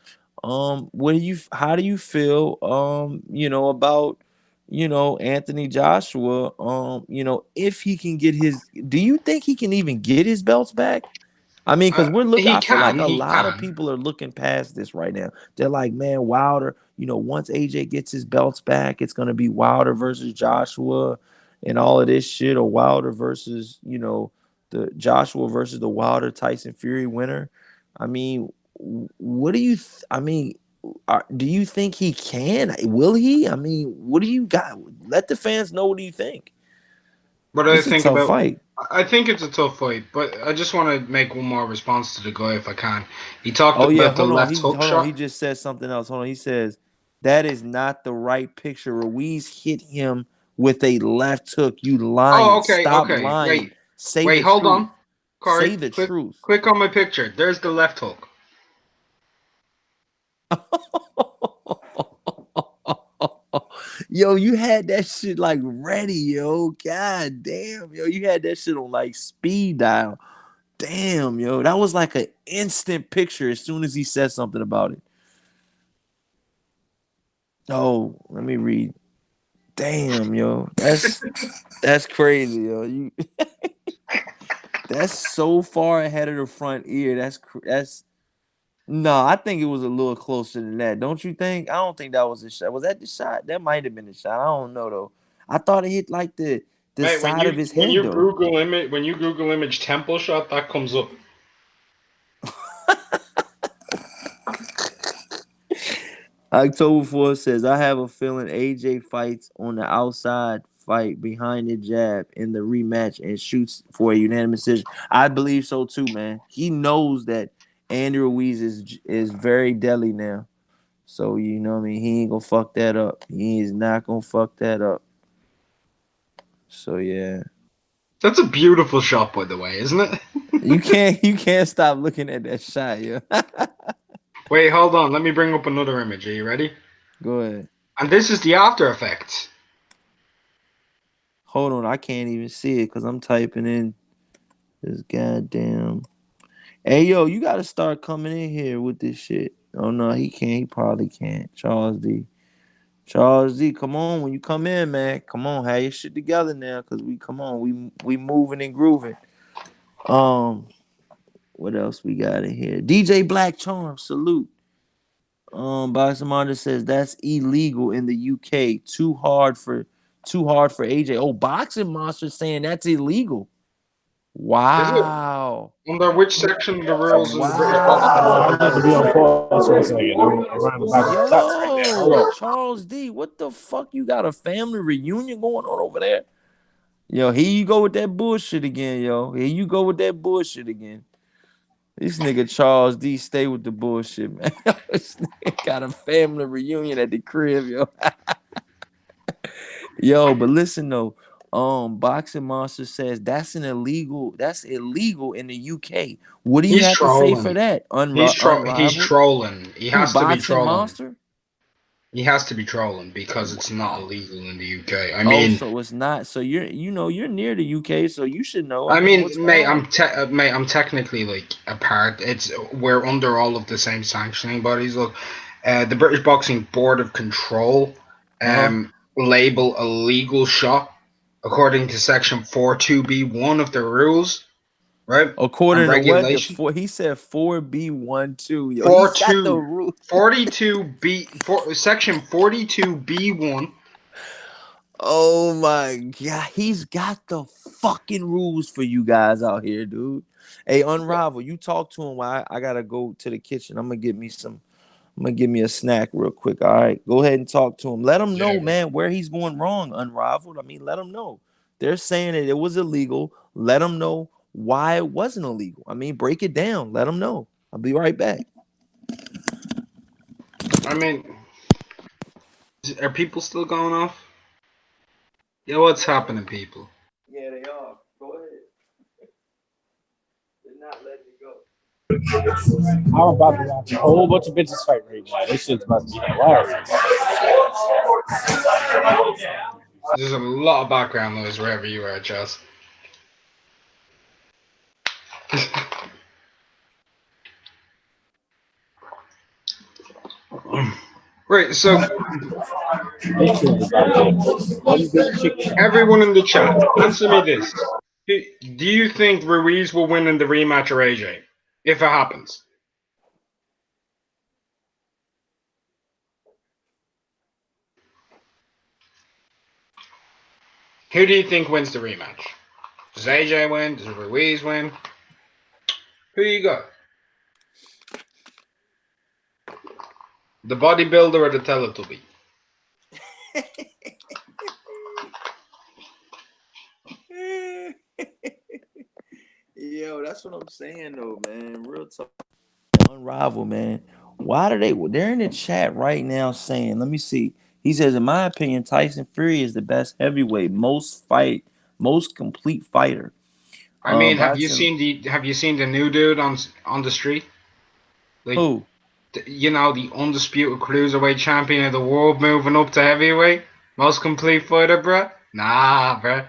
how do you feel about Anthony Joshua, if he can get his, do you think he can even get his belts back? I mean, because He I feel like can, a he lot of can. people are looking past this right now. They're like, man, Wilder, once AJ gets his belts back, it's gonna be Wilder versus Joshua and all of this shit, or Wilder versus, the Joshua versus the Wilder Tyson Fury winner. I mean, what do you I mean, do you think he can? Will he? I mean, what do you got? Let the fans know, what do you think? What do I It's a think tough about? fight. I think it's a tough fight, but I just want to make one more response to the guy if I can. He talked Oh yeah, about the hold on. left hook He shot. just said something else. Hold on. He says that is not the right picture. Ruiz hit him with a left hook. You Oh, lying. okay, Stop okay. lying. Wait, Say wait, the hold truth. on, Corey. Say the Click, truth. click on my picture. There's the left hook. Yo, you had that shit like ready, yo. God damn, yo. You had that shit on like speed dial. Damn, yo. That was like an instant picture as soon as he said something about it. Oh, let me read. Damn, yo. That's crazy, yo. That's so far ahead of the front ear. That's no. I think it was a little closer than that. Don't you think? I don't think that was a shot. Was that the shot? That might have been the shot. I don't know though. I thought it hit like the Mate, side of his when head you though. Google image temple shot, that comes up. October 4th says, I have a feeling AJ fights on the outside, fight behind the jab in the rematch, and shoots for a unanimous decision. I believe so too, man. He knows that Andy Ruiz is very deadly now. So, you know what I mean? He ain't gonna fuck that up. He is not gonna fuck that up. So yeah. That's a beautiful shot, by the way, isn't it? You can't stop looking at that shot, yo. Wait, hold on. Let me bring up another image. Are you ready? Go ahead. And this is the after effects. Hold on, I can't even see it because I'm typing in this goddamn. Hey yo, you gotta start coming in here with this shit. Oh no, he can't. He probably can't. Charles D. Charles D. Come on, when you come in, man. Come on, have your shit together now, cause we moving and grooving. Um, what else we got in here? DJ Black Charm, salute. Boxing Monitor says that's illegal in the UK. Too hard for AJ. Oh, Boxing Monster saying that's illegal. Is it? Wow. Under which section of the rules in the British Boxing I Code? need to be on Wow. pause for a second. I'm around the back of the shots right now. Hold Yo, on. Charles D, what the fuck? You got a family reunion going on over there? Yo, here you go with that bullshit again, yo. Here you go with that bullshit again. This nigga Charles D stay with the bullshit, man. This nigga got a family reunion at the crib, yo. Yo, but listen though, Boxing Monster says that's illegal in the UK. What do you He's have to say for trolling. that? He's Unrivaled? trolling. He Who has to be Boxing trolling. Monster? He has to be trolling because it's not illegal in the UK. Oh, so it's not. So you're near the UK, so you should know. I I mean, what's mean, going on? mate, I'm technically like a part. We're under all of the same sanctioning bodies. Look, the British Boxing Board of Control, Uh-huh. label a legal shot according to Section 42B1 of the rules, right, and According to what the regulation. four, he said 4B12. Yo, he's got the 42, rule. 42B, Section 42B1. Oh my god, he's got the fucking rules for you guys out here, dude. Hey, Unrival, you talk to him while I gotta go to the kitchen. I'm gonna give me a snack real quick. All right, go ahead and talk to him. Let him Yeah, know, bro. man, where he's going wrong. Unrivaled. I mean, let him know. They're saying that it was illegal. Let him know why it wasn't illegal. I mean, break it down. Let him know. I'll be right back. I mean, are people still going off? Yeah, what's happening, people? Yeah, they are. Go ahead. They're not letting it go. I'm about to watch a whole bunch of bitches fight right now. This shit's about to be hilarious. There's a lot of background noise wherever you are, Chess. Right, so This shit is about to be one big chicken. everyone in the chat, answer me this. Do you think Ruiz will win in the rematch or AJ? If it happens. Who do you think wins the rematch? Does AJ win? Does Ruiz win? Who you got? The bodybuilder or the Teletubby? Yo, that's what I'm saying though, man. Real talk. Unrivaled, man. Why do they're in the chat right now saying, let me see. He says, in my opinion, Tyson Fury is the best heavyweight, most complete fighter. I mean, Boxing have you seen the new dude on the street? Like, who? the undisputed cruiserweight champion of the world moving up to heavyweight? Most complete fighter, bruh? Nah, bruh.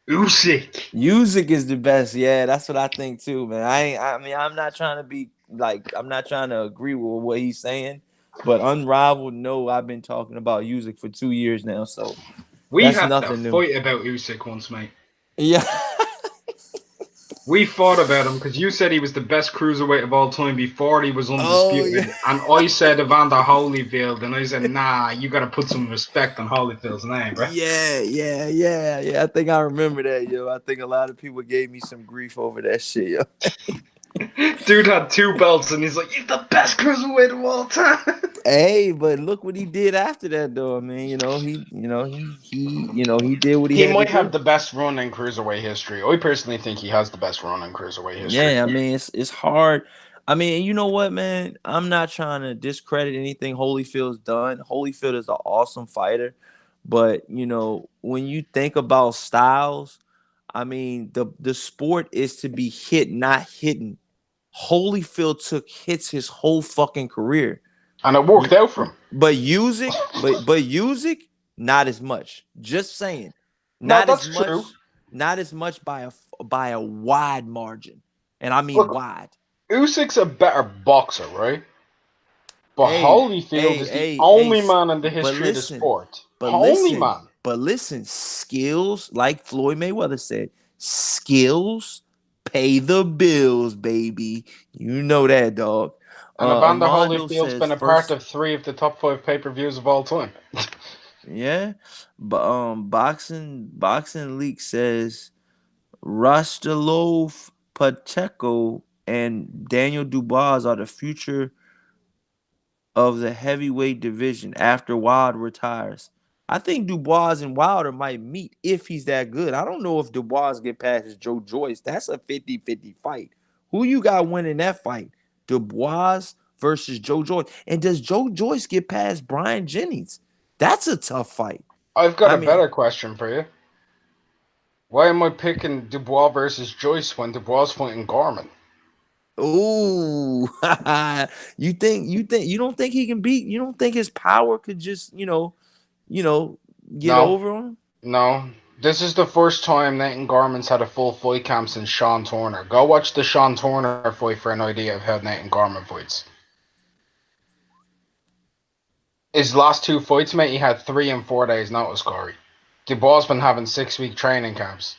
Usyk. Usyk is the best. Yeah, that's what I think too, man. I mean, I'm not trying to be like, I'm not trying to agree with what he's saying, but Unrivaled, no, I've been talking about Usyk for 2 years now, so We that's had to nothing new. fight about Usyk once, mate. Yeah. We fought about him because you said he was the best cruiserweight of all time before he was Oh yeah. undisputed, and I said Evander Holyfield, and I said, nah, you got to put some respect on Holyfield's name, bro. Yeah. I think I remember that, yo. I think a lot of people gave me some grief over that shit, yo. Dude had 2 belts, and he's like, he's the best cruiserweight of all time. Hey, but look what he did after that, though. I mean, he did what he He had to might have do. the best run in cruiserweight history. I personally think he has the best run in cruiserweight history. Yeah, I mean, it's hard. I mean, you know what, man? I'm not trying to discredit anything Holyfield's done. Holyfield is an awesome fighter, but when you think about styles, I mean, the sport is to be hit, not hidden. Holyfield took hits his whole fucking career. And it worked out for him. But Usyk, not as much. Just saying, No, not as that's true. much, not as much by a wide margin, and I mean Look, wide. Usyk's a better boxer, right? But Hey, Holyfield hey, is the hey, hey. only man in the But history of the listen, sport. but Only listen, man. but listen. Skills, like Floyd Mayweather said, skills pay the bills, baby. You know that, dog. And Evander Armando Holyfield's says been a part first. of 3 of the top 5 pay-per-views of all time. Yeah, but boxing leak says Rostalov Pacheco and Daniel Dubois are the future of the heavyweight division after Wild retires. I think Dubois and Wilder might meet if he's that good. I don't know if Dubois get past Joe Joyce. That's a 50-50 fight. Who you got winning that fight? Dubois versus Joe Joyce. And does Joe Joyce get past Brian Jennings? That's a tough fight. I've got I a mean, better question for you. Why am I picking Dubois versus Joyce when Dubois fighting Gorman? ooh, you don't think he can beat? You don't think his power could just you know get No, over him? no. This is the first time Nathan Gorman's had a full fight camp since Sean Turner. Go watch the Sean Turner fight for an idea of how Nathan Gorman fights. His last two fights, mate, he had 3 and 4 days notice, Corey. Dubois been having 6 week training camps.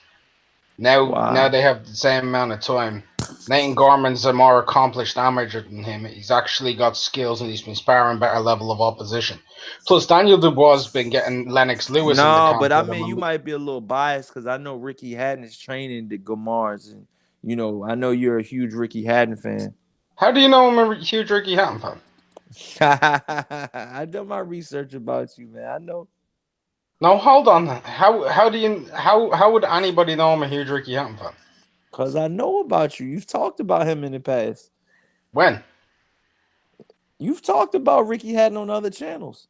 Now Wow. they have the same amount of time. Nathan Gorman's a more accomplished amateur than him. He's actually got skills and he's been sparring better level of opposition. Plus, Daniel Dubois has been getting Lennox Lewis in the No, camp but I with him. mean, you might be a little biased because I know Ricky Hatton is training the Gamars, and I know you're a huge Ricky Hatton fan. How do you know I'm a huge Ricky Hatton fan? I done my research about you, man. I know No, hold on. How would anybody know I'm a huge Ricky Hatton fan? because I know about you. You've talked about him in the past. When? You've talked about Ricky Hatton on other channels.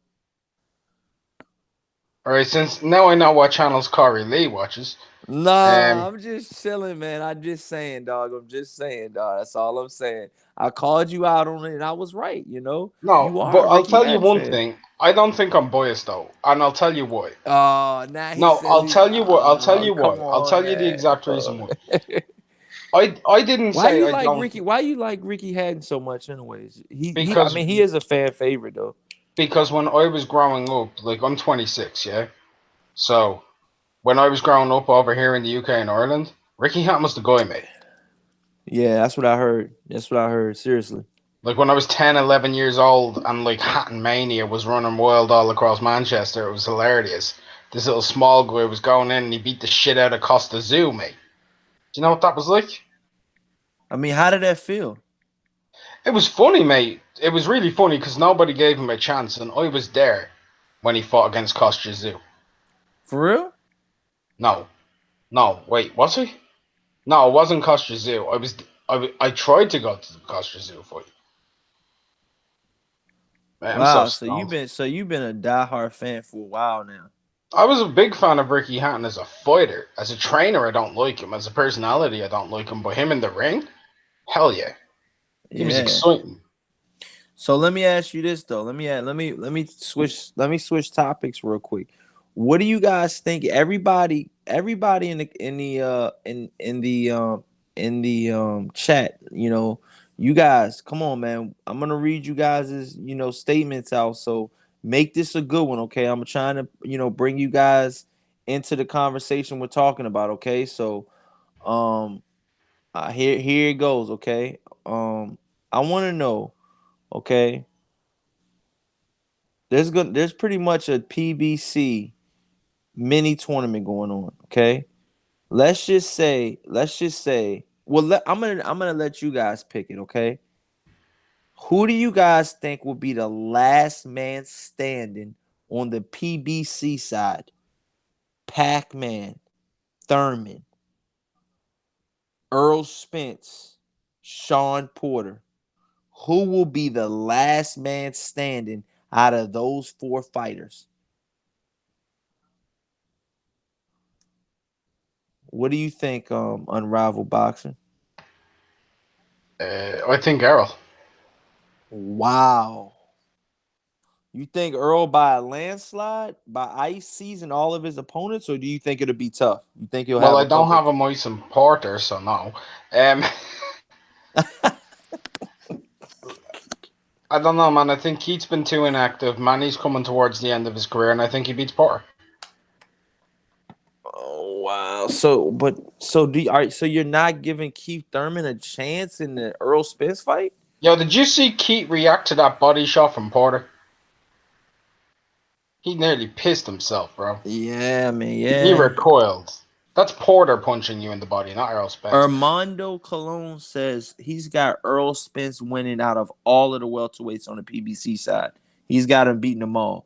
All right, since now I know what channels Corey Lee watches. Nah, I'm just chilling, man. I'm just saying, dog. I'm just saying, dog. That's all I'm saying. I called you out on it, and I was right. No, You are but a I'll Ricky tell you Hatton one fan. thing. I don't think I'm biased though, and I'll tell you why. Oh, now he No, says I'll he's. tell you what. I'll tell Oh, you come why. I'll on, tell you the man. exact reason why. I didn't Why say you I like don't Ricky? Why you like Ricky Hatton so much? Anyways, he. I because mean, he is a fan favorite though. when I was growing up, like I'm 26, yeah. So when I was growing up over here in the UK and Ireland, Ricky Hatton was the guy, mate. Yeah, that's what I heard. That's what I heard. Seriously. Like when I was 10, 11 years old, and like Hatton Mania was running wild all across Manchester, it was hilarious. This little small guy was going in and he beat the shit out of Costa Zoo, mate. Do you know what that was like? I mean, how did that feel? It was funny, mate. It was really funny because nobody gave him a chance, and I was there when he fought against Costa Zoo. For real? No, no, wait, was he? No, it wasn't Costa Zoo. I tried to go to the Costa Zoo fight. Man, I'm so Wow. So stoned. you've been a diehard fan for a while now. I was a big fan of Ricky Hatton as a fighter. As a trainer, I don't like him. As a personality, I don't like him. But him in the ring, hell yeah, he was Yeah. exciting. So let me ask you this though. Let me switch topics real quick. What do you guys think? Everybody in the chat, you guys, come on, man. I'm gonna read you guys' statements out. So make this a good one, okay? I'm trying to bring you guys into the conversation we're talking about, okay? So um here it goes, okay? I want to know, okay? There's pretty much a PBC mini tournament going on. Okay, let's just say. Well, I'm gonna let you guys pick it. Okay, who do you guys think will be the last man standing on the PBC side? Pac-Man, Thurman, Earl Spence, Sean Porter. Who will be the last man standing out of those four fighters? What do you think, Unrivaled Boxing? I think Errol. Wow. You think Earl by a landslide, by ice season all of his opponents, or do you think it'll be tough? You think he'll Well, have I a don't couple? have a Moisen Porter, so no. Um, I don't know, man. I think Keith's been too inactive. Manny's coming towards the end of his career, and I think he beats Porter. Oh wow. So you're not giving Keith Thurman a chance in the Earl Spence fight? Yo, did you see Keith react to that body shot from Porter? He nearly pissed himself, bro. Yeah, man. He Yeah. recoiled. That's Porter punching you in the body, not Errol Spence. Armando Colon says he's got Earl Spence winning out of all of the welterweights on the PBC side. He's got him beating them all.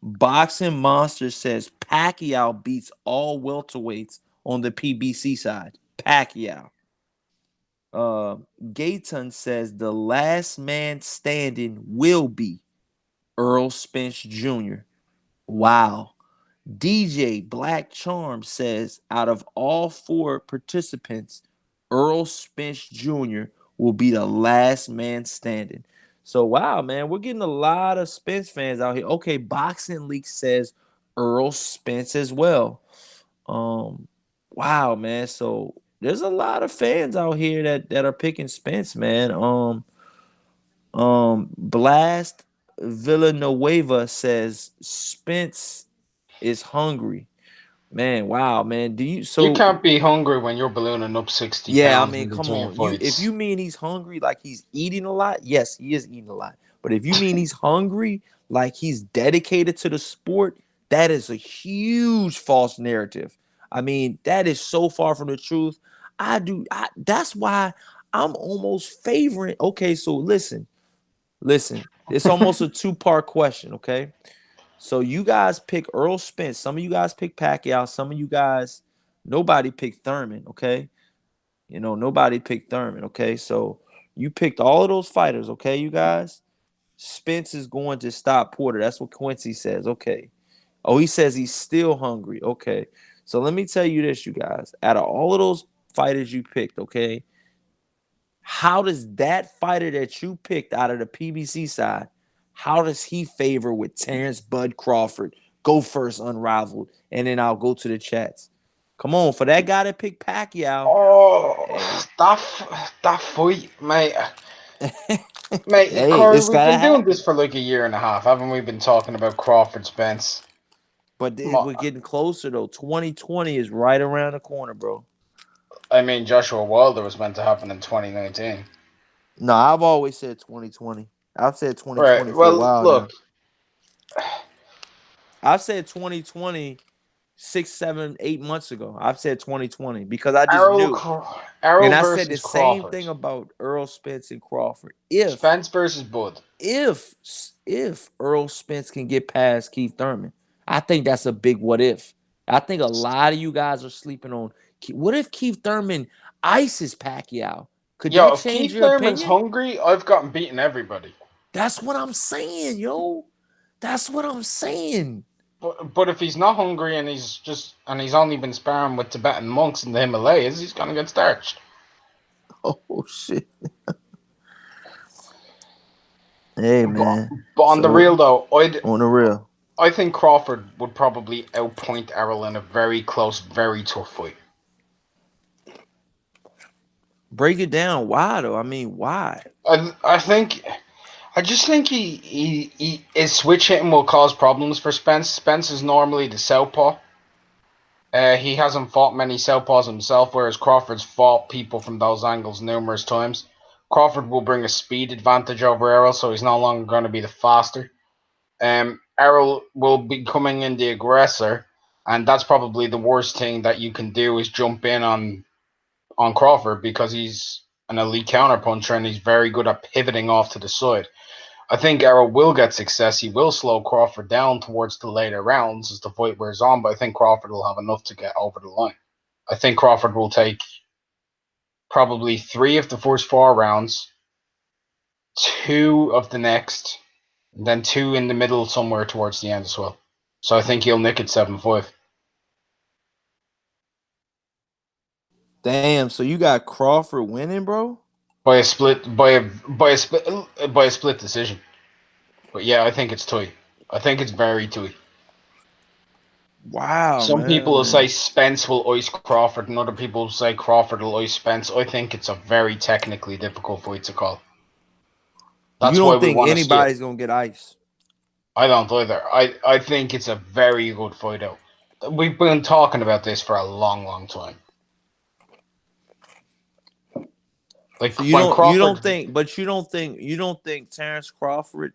Boxing Monster says Pacquiao beats all welterweights on the PBC side. Pacquiao. Gayton says the last man standing will be Earl Spence Jr. Wow. DJ Black Charm says out of all 4 participants, Earl Spence Jr. will be the last man standing. So wow, man, we're getting a lot of Spence fans out here. Okay, Boxing League says Earl Spence as well. Wow, man. So there's a lot of fans out here that are picking Spence, man. Blast Villanueva says Spence is hungry. Man, wow, man. Do you You so can't be hungry when you're ballooning up 60 yeah, I pounds mean, in come between on. If fights. you mean he's hungry like he's eating a lot, yes, he is eating a lot. But if you mean he's hungry like he's dedicated to the sport, that is a huge false narrative. I mean, that is so far from the truth. That's why I'm almost favoring. Okay, so listen. It's almost a two-part question, okay? So you guys pick Earl Spence. Some of you guys pick Pacquiao. Some of you guys, nobody picked Thurman, okay? Nobody picked Thurman, okay? So you picked all of those fighters, okay, you guys? Spence is going to stop Porter. That's what Quincy says, okay. Oh, he says he's still hungry, okay. So let me tell you this, you guys. Out of all of those fighters you picked, okay, how does that fighter that you picked out of the PBC side, how does he favor with Terrence Bud Crawford? Go first, Unrivaled, and then I'll go to the chats. Come on, for that guy that picked Pacquiao, Oh, hey, that fight, mate. Mate, hey, Corey, it's we've gotta been doing this happen. for like a year and a half, haven't we? Been talking about Crawford Spence. But Come on. we're getting closer though. 2020 is right around the corner, bro. I mean, Joshua Wilder was meant to happen in 2019. No, I've always said 2020. I've said Right. 2020 for a Well, while look, now. I've said 2020 6, 7, 8 months ago. I've said 2020 because I just knew. And Errol I said the versus same Crawford. thing about Earl Spence and Crawford. If Spence versus Bud. if if Earl Spence can get past Keith Thurman, I think that's a big what if. I think a lot of you guys are sleeping on what if Keith Thurman ices Pacquiao? Could Yo, that if change Keith your Thurman's opinion? hungry, I've gotten beaten everybody. That's what I'm saying, yo. That's what I'm saying. But if he's not hungry and he's only been sparring with Tibetan monks in the Himalayas, he's gonna get starched. Oh shit. Hey But, man. but on the real So though, on the real. I think Crawford would probably outpoint Errol in a very close, very tough fight. Break it down. Why though? I mean, why? I just think his switch hitting will cause problems for Spence. Spence is normally the southpaw. He hasn't fought many southpaws himself, whereas Crawford's fought people from those angles numerous times. Crawford will bring a speed advantage over Errol, so he's no longer going to be the faster. Errol will be coming in the aggressor, and that's probably the worst thing that you can do is jump in on Crawford because he's an elite counterpuncher and he's very good at pivoting off to the side. I think Errol will get success. He will slow Crawford down towards the later rounds as the fight wears on, but I think Crawford will have enough to get over the line. I think Crawford will take probably 3 of the first 4 rounds, 2 of the next, and then 2 in the middle somewhere towards the end as well. So I think he'll nick it 7-5. Damn, so you got Crawford winning, bro? By a split decision. But yeah, I think it's tight. I think it's very tight. Wow, Some people will say man. Spence will ice Crawford, and other people will say Crawford will ice Spence. I think it's a very technically difficult fight to call. You That's why don't we think want to see it. anybody's gonna get ice? I don't either. I think it's a very good fight out. We've been talking about this for a long, long time. So Like you when don't you Crawford, don't think, but you don't think Terrence Crawford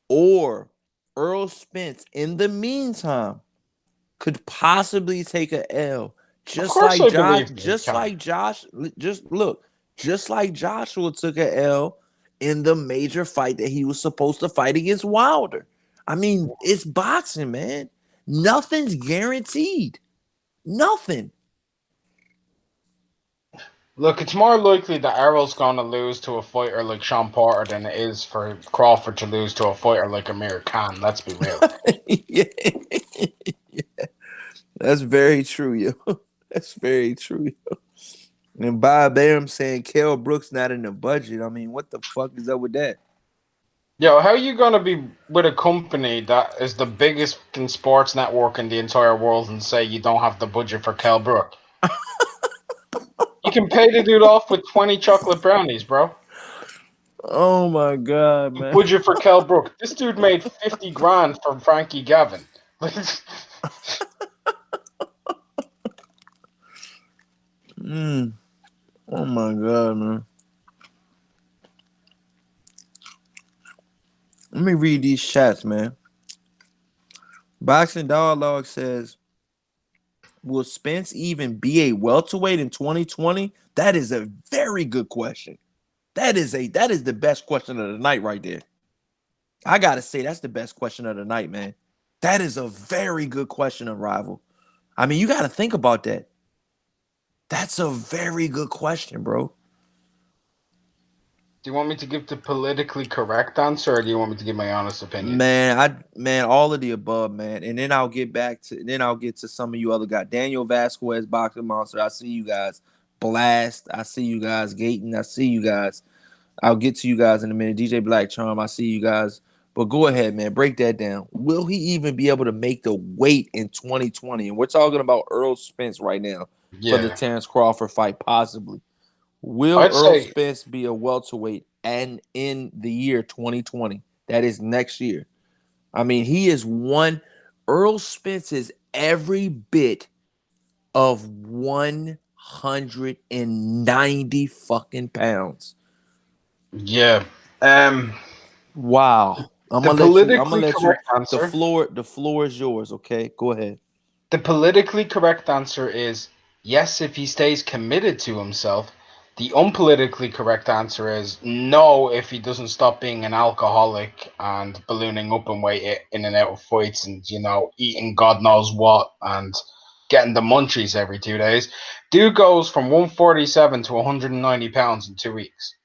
or Earl Spence in the meantime could possibly take a L. of Just course, like I Josh, believe they just can. like Josh, just look, just like Joshua took a L in the major fight that he was supposed to fight against Wilder. I mean, it's boxing, man. Nothing's guaranteed. Nothing. Look, it's more likely that Errol's going to lose to a fighter like Sean Porter than it is for Crawford to lose to a fighter like Amir Khan. Let's be real. Yeah. That's very true, yo. That's very true, yo. And Bob Arum saying Kell Brooks not in the budget. I mean, what the fuck is up with that? Yo, how are you going to be with a company that is the biggest fucking sports network in the entire world and say you don't have the budget for Kell Brook? You can pay the dude off with 20 chocolate brownies, bro. Oh my god, man. Budget for Kell Brook. This dude made 50 grand from Frankie Gavin. Oh my god, man. Let me read these chats, man. Boxing Dialogue says, will Spence even be a welterweight in 2020? That is a very good question. That is the best question of the night right there. I gotta say, that's the best question of the night, man. That is a very good question of Rival. I mean, you gotta think about that. That's a very good question, bro. Do you want me to give the politically correct answer, or do you want me to give my honest opinion? Man, all of the above, man. And then I'll get to some of you other guys. Daniel Vasquez, Boxing Monster. I see you guys. Blast. I see you guys. Gaten. I see you guys. I'll get to you guys in a minute. DJ Black Charm. I see you guys. But go ahead, man. Break that down. Will he even be able to make the weight in 2020? And we're talking about Earl Spence right now for the Yeah, Terrence Crawford fight, possibly. Will I'd Earl say Spence be a welterweight and in the year 2020? That is next year. I mean, he is one. Earl Spence is every bit of 190 fucking pounds. yeah. Wow. I'm The gonna let you. I'm gonna politically let you. correct answer. The floor is yours. Okay, go ahead. The politically correct answer is yes if he stays committed to himself. The unpolitically correct answer is no if he doesn't stop being an alcoholic and ballooning up in weight in and out of fights and eating God knows what and getting the munchies every 2 days. Dude goes from 147 to 190 pounds in 2 weeks.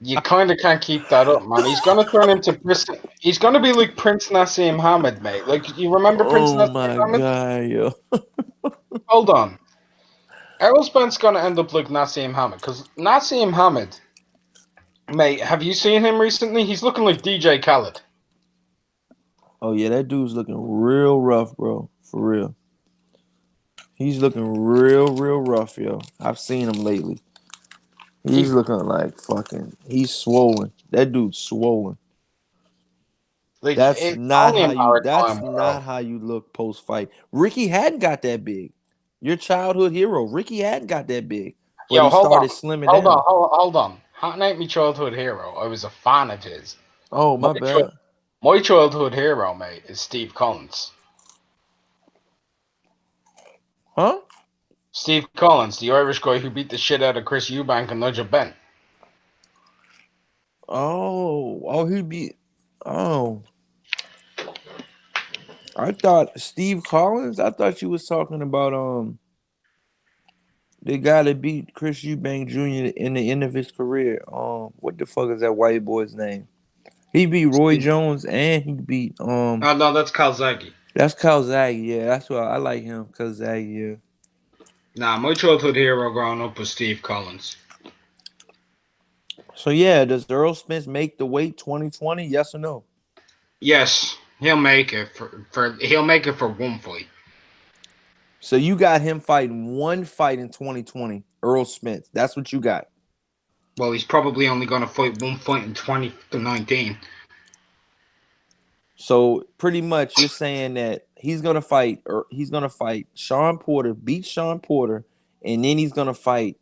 You kind of can't keep that up, man. He's gonna turn into Prince. He's gonna be like Prince Nassim Hamid, mate. Like you remember Prince Oh Nassim my Hamid? god, yo. Hold on, Errol Spence gonna end up like Nassim Hamid because Nassim Hamid, mate. Have you seen him recently? He's looking like DJ Khaled. Oh yeah, that dude's looking real rough, bro. For real. He's looking real rough, yo. I've seen him lately. He's He looking like fucking. He's swollen. That dude's swollen. like That's it's not only a how you. matter of That's time, bro. not how you look post fight. Ricky hadn't got that big. Your childhood hero, Ricky hadn't got that big, but Yo, he hold on, started slimming hold on, down. hold on. Hatton ain't my childhood hero. I was a fan of his. Oh My my bad. my childhood hero, mate, is Steve Collins. Huh? Steve Collins, the Irish guy who beat the shit out of Chris Eubank and Nigel Benn. Oh, he be. Oh, I thought Steve Collins. I thought you was talking about the guy that beat Chris Eubank Jr. in the end of his career. What the fuck is that white boy's name? He beat Roy Steve. Jones and he beat Oh no, that's Calzaghe. that's Calzaghe. Yeah, that's why I like him. Calzaghe. Yeah. Nah, my childhood hero growing up was Steve Collins. So yeah, does Earl Spence make the weight 2020? Yes or no? Yes, he'll make it he'll make it for one fight. So you got him fighting one fight in 2020, Earl Spence. That's what you got. Well, he's probably only going to fight one fight in 2019. So pretty much you're saying that he's gonna fight Sean Porter, beat Sean Porter, and then he's gonna fight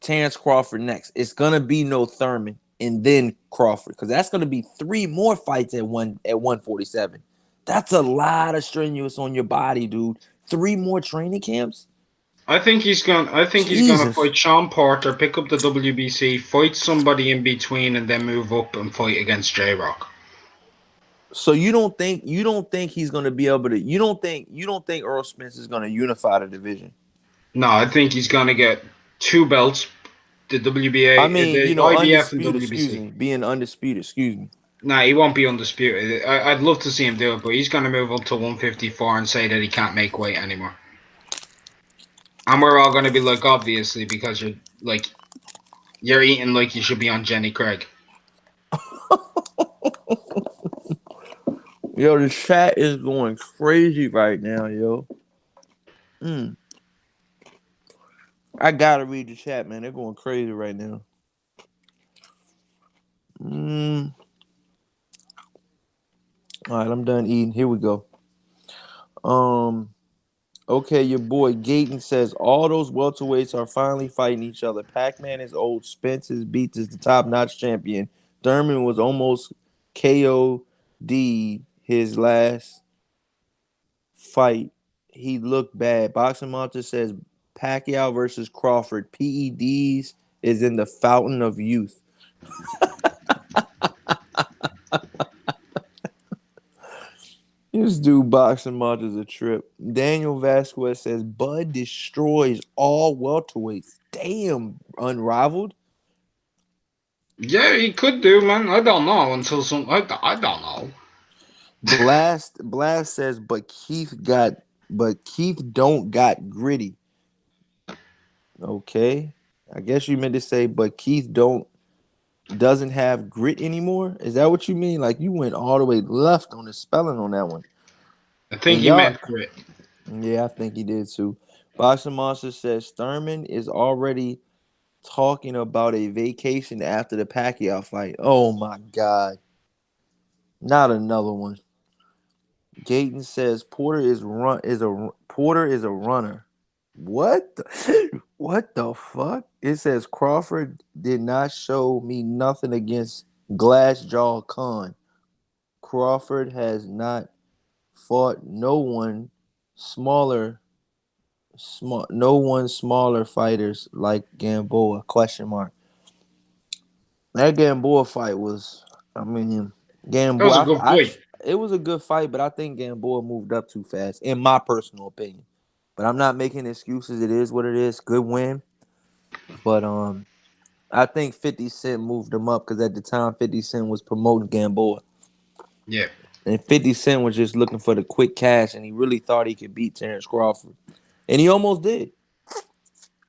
Terrence Crawford next. It's gonna be no Thurman and then Crawford because that's gonna be three more fights at 147. That's a lot of strenuous on your body, dude. Three more training camps. I think he's going to Jesus. fight Sean Porter, pick up the WBC, fight somebody in between, and then move up and fight against J Rock. So you don't think he's gonna be able to? You don't think Earl Spence is gonna unify the division? No, I think he's gonna get two belts, the I WBA, mean, the IBF, and undisputed. Excuse WBC. me, being undisputed. Excuse me. Nah, he won't be undisputed. I'd love to see him do it, but he's gonna move up to 154 and say that he can't make weight anymore. And we're all gonna be like, obviously, because you're eating like you should be on Jenny Craig. Yo, the chat is going crazy right now, yo. Mm. I gotta read the chat, man. They're going crazy right now. Mm. All right, I'm done eating. Here we go. Okay, your boy Gayton says all those welterweights are finally fighting each other. Pac-Man is old. Spence is beat is the top-notch champion. Thurman was almost KO'd his last fight. He looked bad. Boxing Monster says Pacquiao versus Crawford. PEDs is in the fountain of youth. This dude Boxing Monster's a trip. Daniel Vasquez says Bud destroys all welterweights. Damn, unrivaled. Yeah, he could do, man. I don't know until some. I don't know. Blast says, but Keith don't got gritty. Okay, I guess you meant to say, but Keith doesn't have grit anymore. Is that what you mean? Like you went all the way left on the spelling on that one. I And think he y'all, meant grit. yeah, I think he did too. Boxing Monster says Thurman is already talking about a vacation after the Pacquiao fight. Oh my God, not another one. Gayton says Porter is a runner. What? What the fuck? It says Crawford did not show me nothing against Glassjaw Khan. Crawford has not fought no one smaller fighters like Gamboa. Question mark. That Gamboa fight was, I mean, That was a Gamboa. good fight. It was a good fight, but I think Gamboa moved up too fast, in my personal opinion. But I'm not making excuses. It is what it is. Good win, but I think 50 Cent moved him up because at the time 50 Cent was promoting Gamboa, Yeah. and 50 Cent was just looking for the quick cash, and he really thought he could beat Terrence Crawford, and he almost did.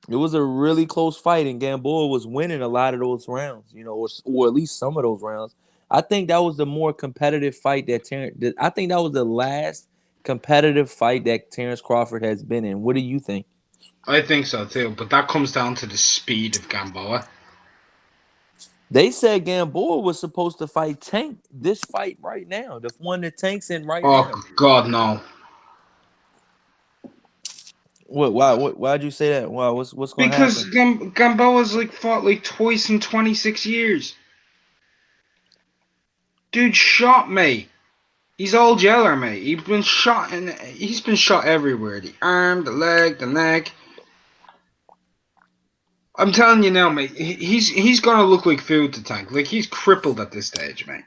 It was a really close fight, and Gamboa was winning a lot of those rounds, or at least some of those rounds. I think that was the more competitive fight that Terrence. I think that was the last competitive fight that Terrence Crawford has been in. What do you think? I think so too, but that comes down to the speed of Gamboa. They said Gamboa was supposed to fight Tank this fight right now, the one that Tank's in right Oh now. God, no! What? Why? Why'd you say that? Why? What's gonna Because happen? Gamboa's fought twice in 26 years. Dude shot me. He's old yeller, mate. He's been shot everywhere. The arm, the leg, the neck. I'm telling you now, mate. He's gonna look like food to Tank. He's crippled at this stage, mate.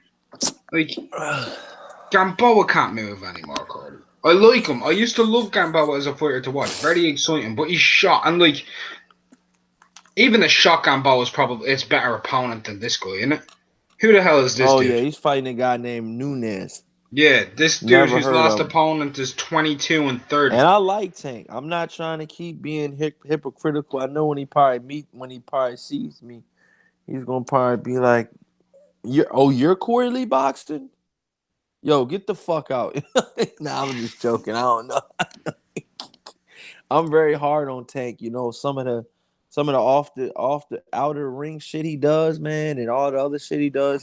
Gamboa can't move anymore, Cody. I like him. I used to love Gamboa as a fighter to watch. Very exciting, but he's shot and even the shot Gamboa is probably it's better opponent than this guy, isn't it? Who the hell is this Oh dude? yeah, he's fighting a guy named Nunez. Yeah, this dude Never whose heard last of him. opponent is 22 and 30. And I like Tank. I'm not trying to keep being hypocritical. I know when he probably sees me, he's gonna probably be like, "You're Corey Lee Boxton? Yo, get the fuck out!" Nah, I'm just joking. I don't know. I'm very hard on Tank. Some of the off the outer ring shit he does, man, and all the other shit he does.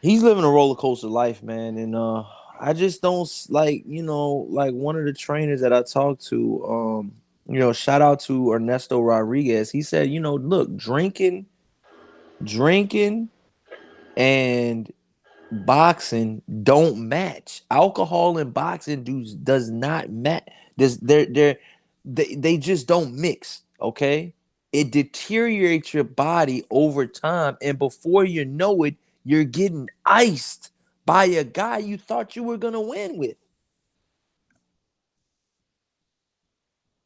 He's living a roller coaster life, man. And I just don't like one of the trainers that I talked to. Shout out to Ernesto Rodriguez. He said, look, drinking, and boxing don't match. Alcohol and boxing does not match. They just don't mix. Okay, it deteriorates your body over time, and before you know it, you're getting iced by a guy you thought you were gonna win with.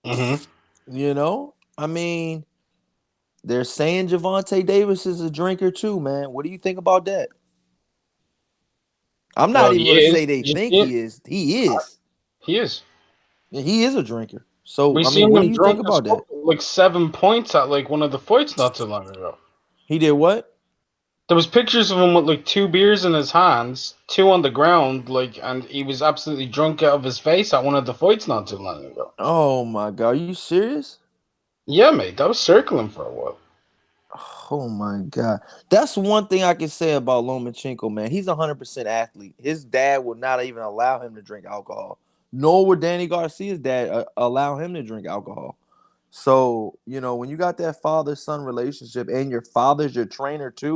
Mm-hmm. You know, I mean, they're saying Javante Davis is a drinker too, man. What do you think about that? I'm not Well, even he gonna is. say they You think see it? he is. He is. He is. He is a drinker. So We I mean, seen what do him you think drunk as about fuck, that? like 7 points at like one of the fights not too long ago. He did what? There was pictures of him with like 2 beers in his hands, two on the ground, like, and he was absolutely drunk out of his face at one of the fights not too long ago. Oh my god, are you serious? Yeah, mate, that was circling for a while. Oh my god, that's one thing I can say about Lomachenko, man. He's 100% athlete. His dad would not even allow him to drink alcohol. Nor would Danny Garcia's dad allow him to drink alcohol. So when you got that father-son relationship and your father's your trainer too,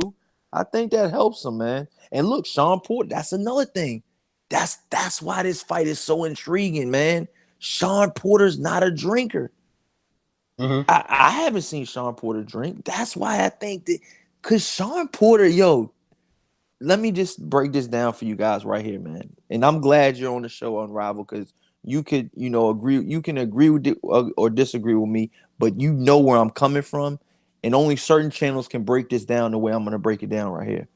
I think that helps him, man. And look, Sean Porter, that's another thing. That's why this fight is so intriguing, man. Sean Porter's not a drinker. Mm-hmm. I haven't seen Sean Porter drink. That's why I think that, because Sean Porter, let me just break this down for you guys right here, man. And I'm glad you're on the show Unrivaled, because you could, agree. You can agree with it or disagree with me, but you know where I'm coming from, and only certain channels can break this down the way I'm gonna break it down right here,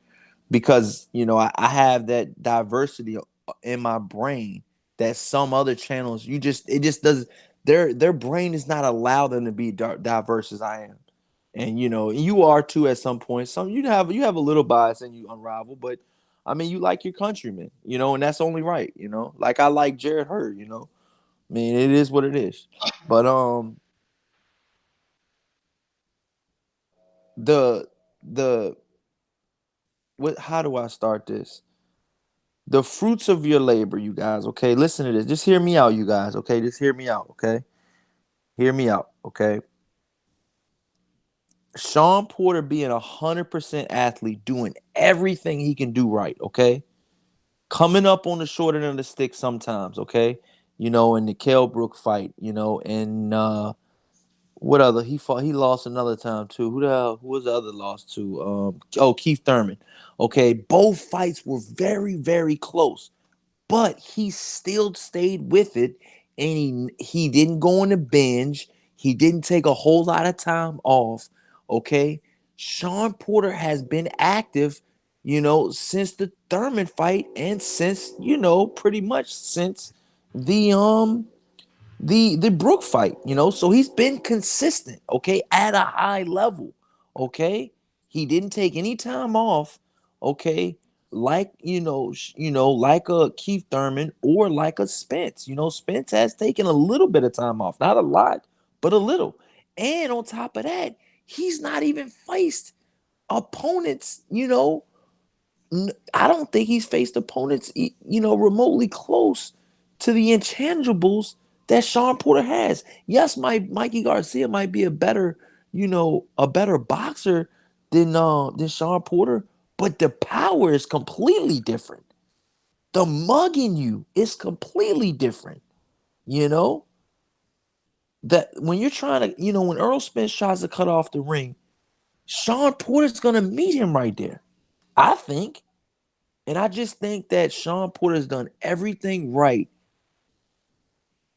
because I have that diversity in my brain that some other channels it just does. Their brain does not allow them to be diverse as I am, and you are too at some point. Some you have a little bias and you Unrival, but I mean you like your countrymen, and that's only right. Like I like Jared Hurd. I mean it is what it is, but the the what? How do I start this? The fruits of your labor, you guys, okay? Listen to this. Just hear me out, you guys, okay? Just hear me out, okay? Hear me out, okay? Sean Porter being 100% athlete, doing everything he can do right, okay? Coming up on the short end of the stick sometimes, okay? In the Kell Brook fight, and what other he fought? He lost another time too. Who the hell? Who was the other loss to? Keith Thurman. Okay, both fights were very, very close, but he still stayed with it, and he didn't go on a binge. He didn't take a whole lot of time off. Okay, Sean Porter has been active, since the Thurman fight, and since pretty much since the the Brook fight. So he's been consistent. Okay, at a high level. Okay, he didn't take any time off. Okay, like like a Keith Thurman or like a Spence. Spence has taken a little bit of time off, not a lot, but a little. And on top of that, he's not even faced opponents. I don't think he's faced opponents, remotely close to the intangibles that Sean Porter has. Yes, Mikey Garcia might be a better boxer than Sean Porter, but the power is completely different. The mugging you is completely different. You know that when you're trying to, when Earl Spence tries to cut off the ring, Sean Porter's gonna meet him right there. I think. And I just think that Sean Porter's done everything right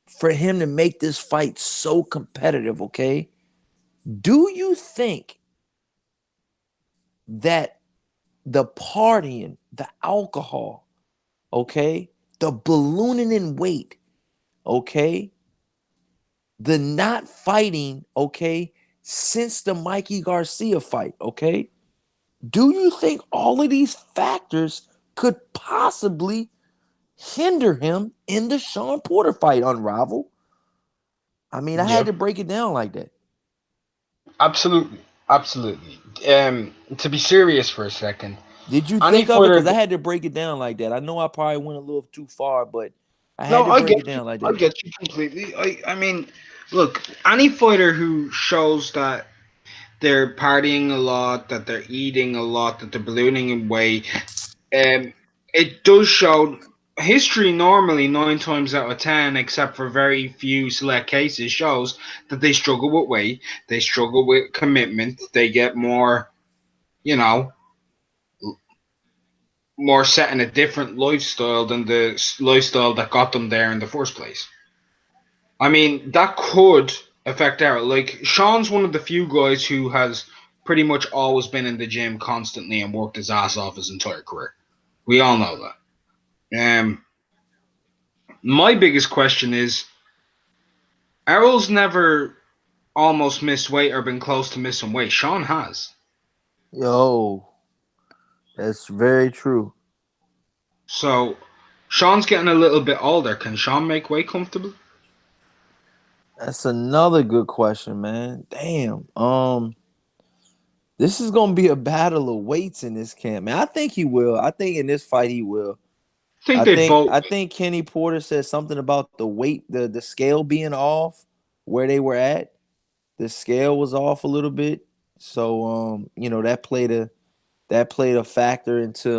for him to make this fight so competitive, okay? Do you think that the partying, the alcohol, okay, the ballooning in weight, okay, the not fighting, okay, since the Mikey Garcia fight, okay, do you think all of these factors could possibly hinder him in the Sean Porter fight, Unrivaled? I mean, I had Yeah, to break it down like that. absolutely, absolutely. To be serious for a second, Did you any think of it? fighter. Because I had to break it down like that. I know I probably went a little too far, but I had No, to I break get it you. down like I that. get you completely. I mean, look, any fighter who shows that they're partying a lot, that they're eating a lot, that they're ballooning in weight, it does show. History normally 9 times out of 10, except for very few select cases, shows that they struggle with weight, they struggle with commitment, they get more, you know, more set in a different lifestyle than the lifestyle that got them there in the first place. I mean, that could affect Errol. Like, Sean's one of the few guys who has pretty much always been in the gym constantly and worked his ass off his entire career. We all know that. My biggest question is, Errol's never almost missed weight or been close to missing weight. Sean has. Yo, that's very true. So, Sean's getting a little bit older. Can Sean make weight comfortably? That's another good question, man. Damn. This is gonna be a battle of weights in this camp, man. I think he will. I think in this fight he will. I think they both. I think Kenny Porter said something about the weight, the scale being off where they were at. The scale was off a little bit. So that played a factor into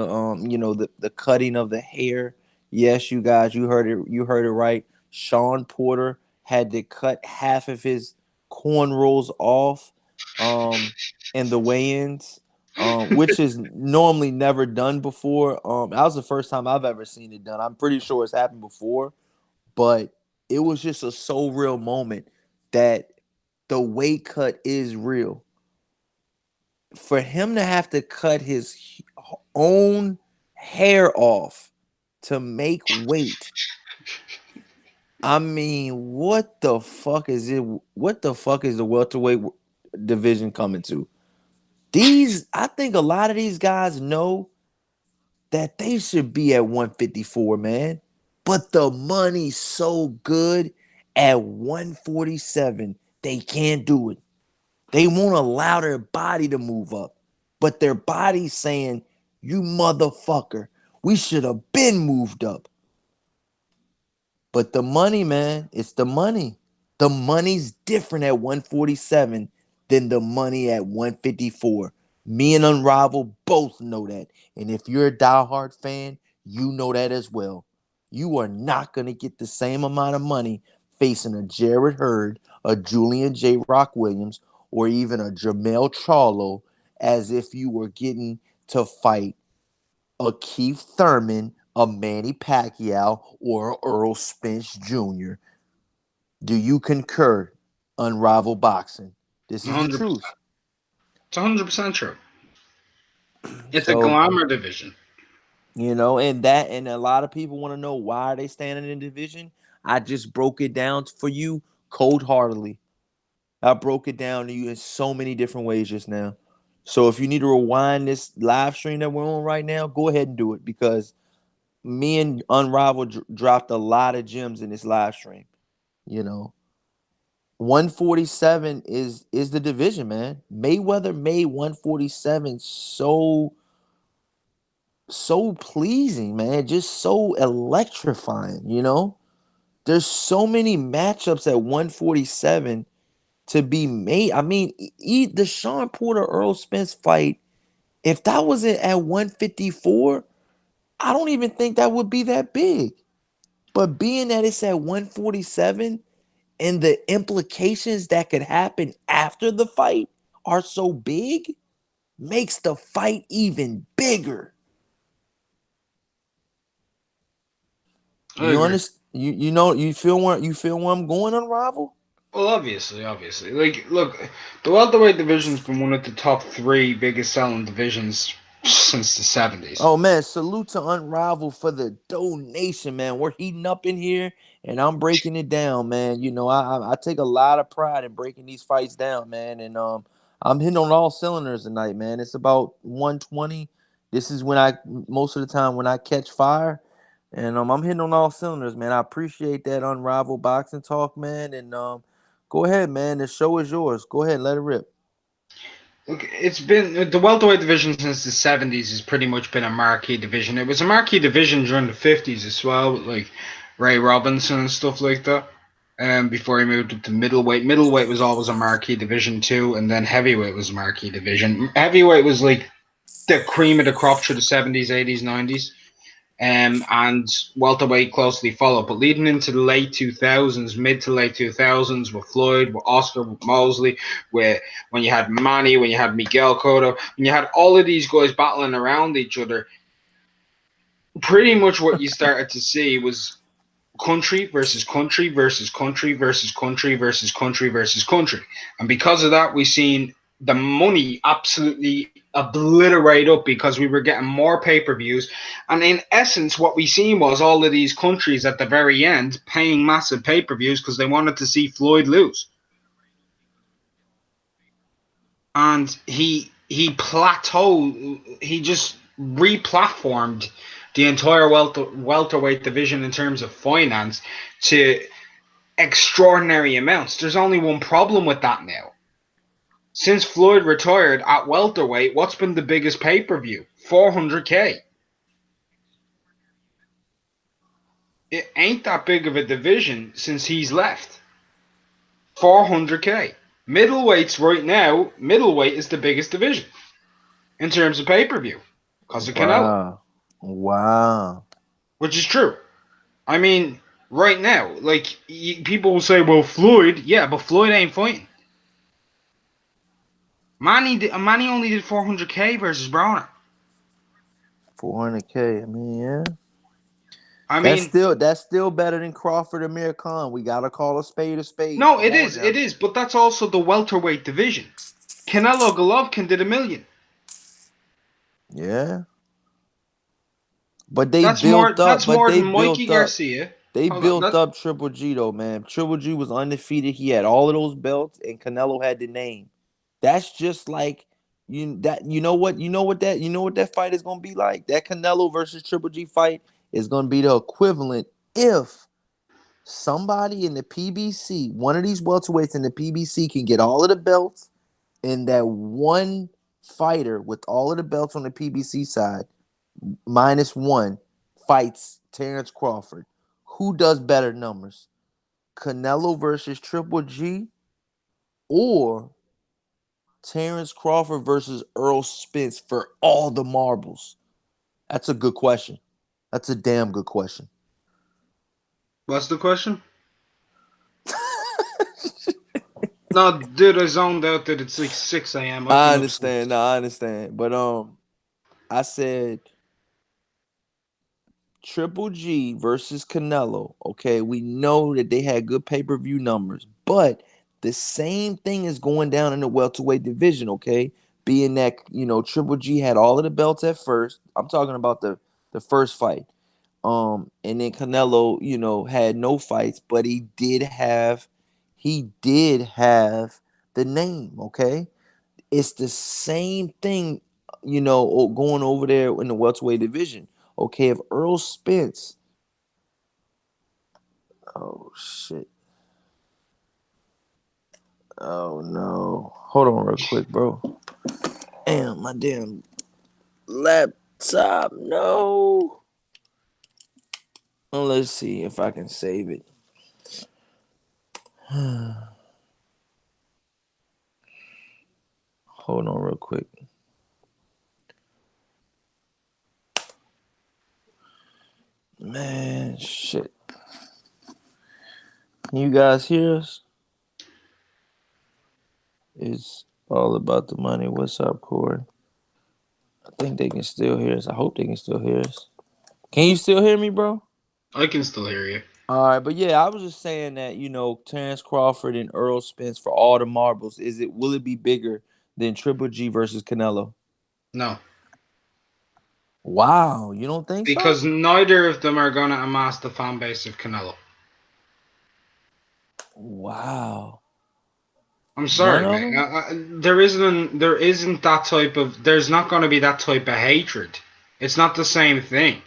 the cutting of the hair. Yes, you guys, you heard it right. Sean Porter had to cut half of his cornrows off in the weigh-ins, which is normally never done before. That was the first time I've ever seen it done. I'm pretty sure it's happened before, but it was just a so real moment that the weight cut is real. For him to have to cut his own hair off to make weight. I mean, what the fuck is it? What the fuck is the welterweight division coming to? I think a lot of these guys know that they should be at 154, man. But the money's so good at 147, they can't do it. They won't allow their body to move up. But their body's saying, you motherfucker, we should have been moved up. But the money, man, it's the money. The money's different at 147 than the money at 154. Me and Unrivaled both know that. And if you're a diehard fan, you know that as well. You are not going to get the same amount of money facing a Jared Hurd, a Julian J. Rock Williams, or even a Jamel Charlo as if you were getting to fight a Keith Thurman, a Manny Pacquiao, or a Earl Spence Jr. Do you concur? Unrivaled boxing. This is the 100%. truth. It's 100% true. It's a So, glamour division. and a lot of people want to know why they standing in the division. I just broke it down for you cold heartedly. I broke it down to you in so many different ways just now. So if you need to rewind this live stream that we're on right now, go ahead and do it because me and Unrivaled dropped a lot of gems in this live stream. You know, 147 is the division, man. Mayweather made 147 so pleasing, man. Just so electrifying. There's so many matchups at 147 to be made. I mean, the Sean Porter Earl Spence fight, if that wasn't at 154, I don't even think that would be that big. But being that it's at 147 and the implications that could happen after the fight are so big, makes the fight even bigger. I You agree. understand? You feel where I'm going, Unrivaled? Well, obviously. Like, look, the welterweight division's been one of the top three biggest selling divisions since the 70s. Oh man, salute to Unrivaled for the donation, man. We're heating up in here and I'm breaking it down, man. I take a lot of pride in breaking these fights down, man. And I'm hitting on all cylinders tonight, man. It's about 120. This is when I most of the time when I catch fire. And I'm hitting on all cylinders, man. I appreciate that Unrivaled boxing talk, man. And go ahead, man. The show is yours. Go ahead, let it rip. Look, it's been the welterweight division since the 70s has pretty much been a marquee division. It was a marquee division during the 50s as well, with like Ray Robinson and stuff like that. Before he moved up to middleweight. Middleweight was always a marquee division too, and then heavyweight was a marquee division. Heavyweight was like the cream of the crop through the 70s, 80s, 90s. And welterweight closely followed. But leading into the late 2000s, mid to late 2000s, with Floyd, with Oscar, with Mosley, where when you had Manny, when you had Miguel Cotto, when you had all of these guys battling around each other, pretty much what you started to see was country versus country versus country versus country versus country versus country. And because of that, we've seen the money absolutely obliterate up because we were getting more pay-per-views. And in essence, what we seen was all of these countries at the very end paying massive pay-per-views because they wanted to see Floyd lose. And he plateaued, he just re-platformed the entire welterweight division in terms of finance to extraordinary amounts. There's only one problem with that now. Since Floyd retired at welterweight, what's been the biggest pay-per-view? 400K. It ain't that big of a division since he's left. 400K. Middleweights right now, middleweight is the biggest division in terms of pay-per-view because of Canelo, Wow. Wow. which is true. I mean, right now, like people will say, "Well, Floyd, yeah, but Floyd ain't fighting." Manny only did 400K versus Broner. 400K. I mean, yeah. I That's mean, still better than Crawford Amir Khan. We gotta call a spade a spade. no, Come on it now. is, but that's also the welterweight division. Canelo Golovkin did 1 million. Yeah. But they That's more. built up. That's But more they than Mikey built up. Garcia. They Hold on, built that up Triple G though, man. Triple G was undefeated. He had all of those belts, and Canelo had the name. That's just like you know what that fight is gonna be like. That Canelo versus Triple G fight is gonna be the equivalent if somebody in the PBC, one of these welterweights in the PBC, can get all of the belts, and that one fighter with all of the belts on the PBC side -1 fights Terrence Crawford. Who does better numbers? Canelo versus Triple G or Terrence Crawford versus Earl Spence for all the marbles? That's a good question. That's a damn good question. what's the question? No, dude, I zoned out that it's like 6 a.m. I've I been up since. understand. No, I understand. But I said Triple G versus Canelo. Okay, we know that they had good pay-per-view numbers, but the same thing is going down in the welterweight division. Okay, being that Triple G had all of the belts at first. I'm talking about the first fight. And then Canelo, had no fights, but he did have the name. Okay, it's the same thing, going over there in the welterweight division. Okay, if Earl Spence, oh shit, oh no, hold on real quick, bro. Damn, my damn laptop, no. Well, let's see if I can save it. Hold on real quick. Man, shit. Can you guys hear us? It's all about the money. What's up, Corey? I think they can still hear us. I hope they can still hear us. Can you still hear me, bro? I can still hear you. All right, but yeah, I was just saying that Terrence Crawford and Earl Spence for all the marbles. Will it be bigger than Triple G versus Canelo? No, Wow, you don't think so? because neither of them are going to amass the fan base of Canelo. Wow, I'm none sorry, of mate. them. There isn't that type of. There's not going to be that type of hatred. It's not the same thing.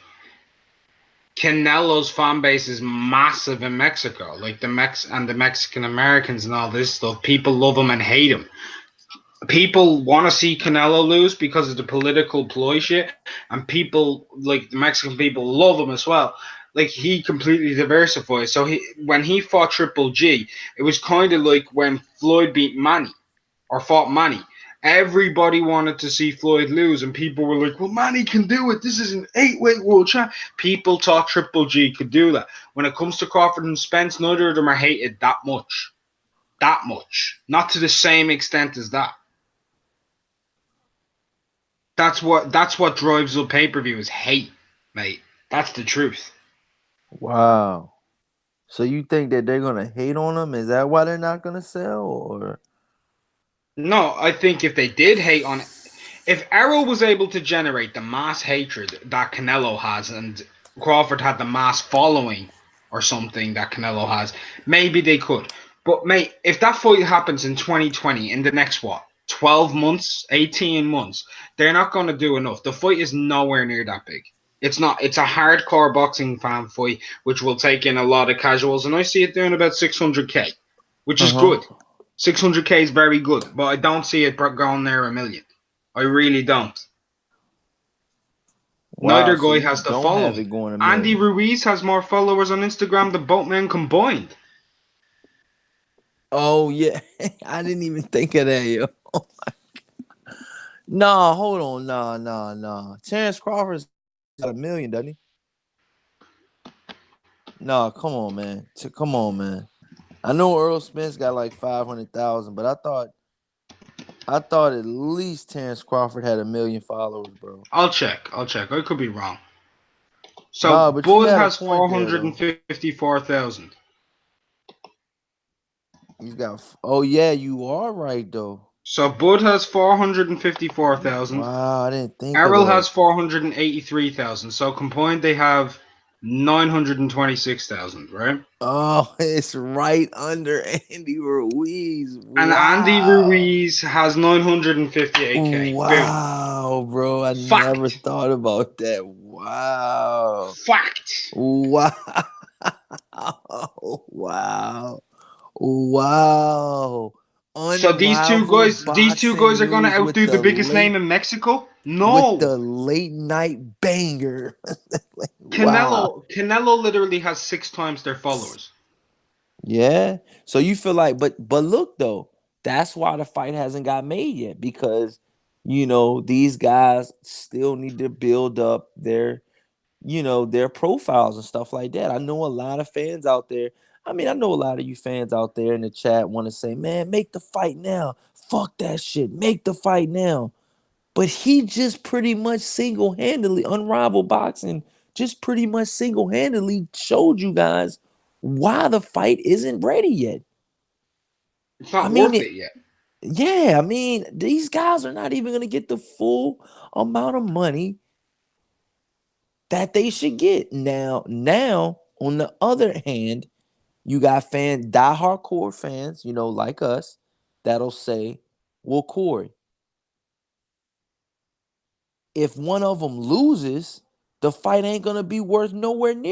Canelo's fan base is massive in Mexico, like the Mexican Americans and all this stuff. People love him and hate him. People want to see Canelo lose because of the political ploy shit, and people like the Mexican people love him as well. Like he completely diversifies. So when he fought Triple G, it was kind of like when Floyd beat Manny or fought Manny. Everybody wanted to see Floyd lose, and people were like, "Well, Manny can do it. This is an 8-weight world champ." People thought Triple G could do that. When it comes to Crawford and Spence, neither of them are hated that much. That much, not to the same extent as that. That's what drives up pay per view is hate, mate. That's the truth. Wow. So you think that they're gonna hate on him? Is that why they're not gonna sell? Or No, I think if they did hate on it, if Errol was able to generate the mass hatred that Canelo has, and Crawford had the mass following or something that Canelo has, maybe they could. But mate, if that fight happens in 2020, in the next what, 12 months, 18 months, they're not going to do enough. The fight is nowhere near that big. It's not. It's a hardcore boxing fan fight, which will take in a lot of casuals, and I see it doing about 600K, which is uh-huh. good. 600K is very good, but I don't see it going there a million. I really don't. Wow, Neither so guy you has the don't have following. it going a Andy million. Ruiz has more followers on Instagram than both men combined. Oh yeah. I didn't even think of that, yo. Nah, hold on. Nah. Terrence Crawford's got a million, doesn't he? Nah, come on, man. Come on, man. I know Earl Spence got like 500,000, but I thought at least Terrence Crawford had a million followers, bro. I'll check. I could be wrong. So Nah, but you Bud had a has point there though. 454,000. He's got. Oh yeah, you are right though. So Bud has 454,000. Wow, I didn't think of Errol that. has 483,000. So combined they have 926,000, right? Oh, it's right under Andy Ruiz. And Andy Wow. Ruiz has 958K. Boom. Wow, bro. I never Fact. thought about that. Wow. Fact. Wow. Wow. Wow. So Unrivaled these two boxing guys are gonna news outdo the biggest name in Mexico? with No. the late night banger. Wow. Canelo literally has 6 times their followers. Yeah. So you feel like, but look though, that's why the fight hasn't got made yet, because these guys still need to build up their profiles and stuff like that. I know a lot of fans out there. I mean, I know a lot of you fans out there in the chat want to say, man, make the fight now. Fuck that shit. Make the fight now. But he just pretty much single-handedly, unrivaled boxing, just pretty much single-handedly showed you guys why the fight isn't ready yet. It's I not mean, worth it yet. yeah, I mean, these guys are not even going to get the full amount of money that they should get. Now, on the other hand, you got diehard core fans, like us, that'll say, well, Corey, if one of them loses, the fight ain't going to be worth nowhere near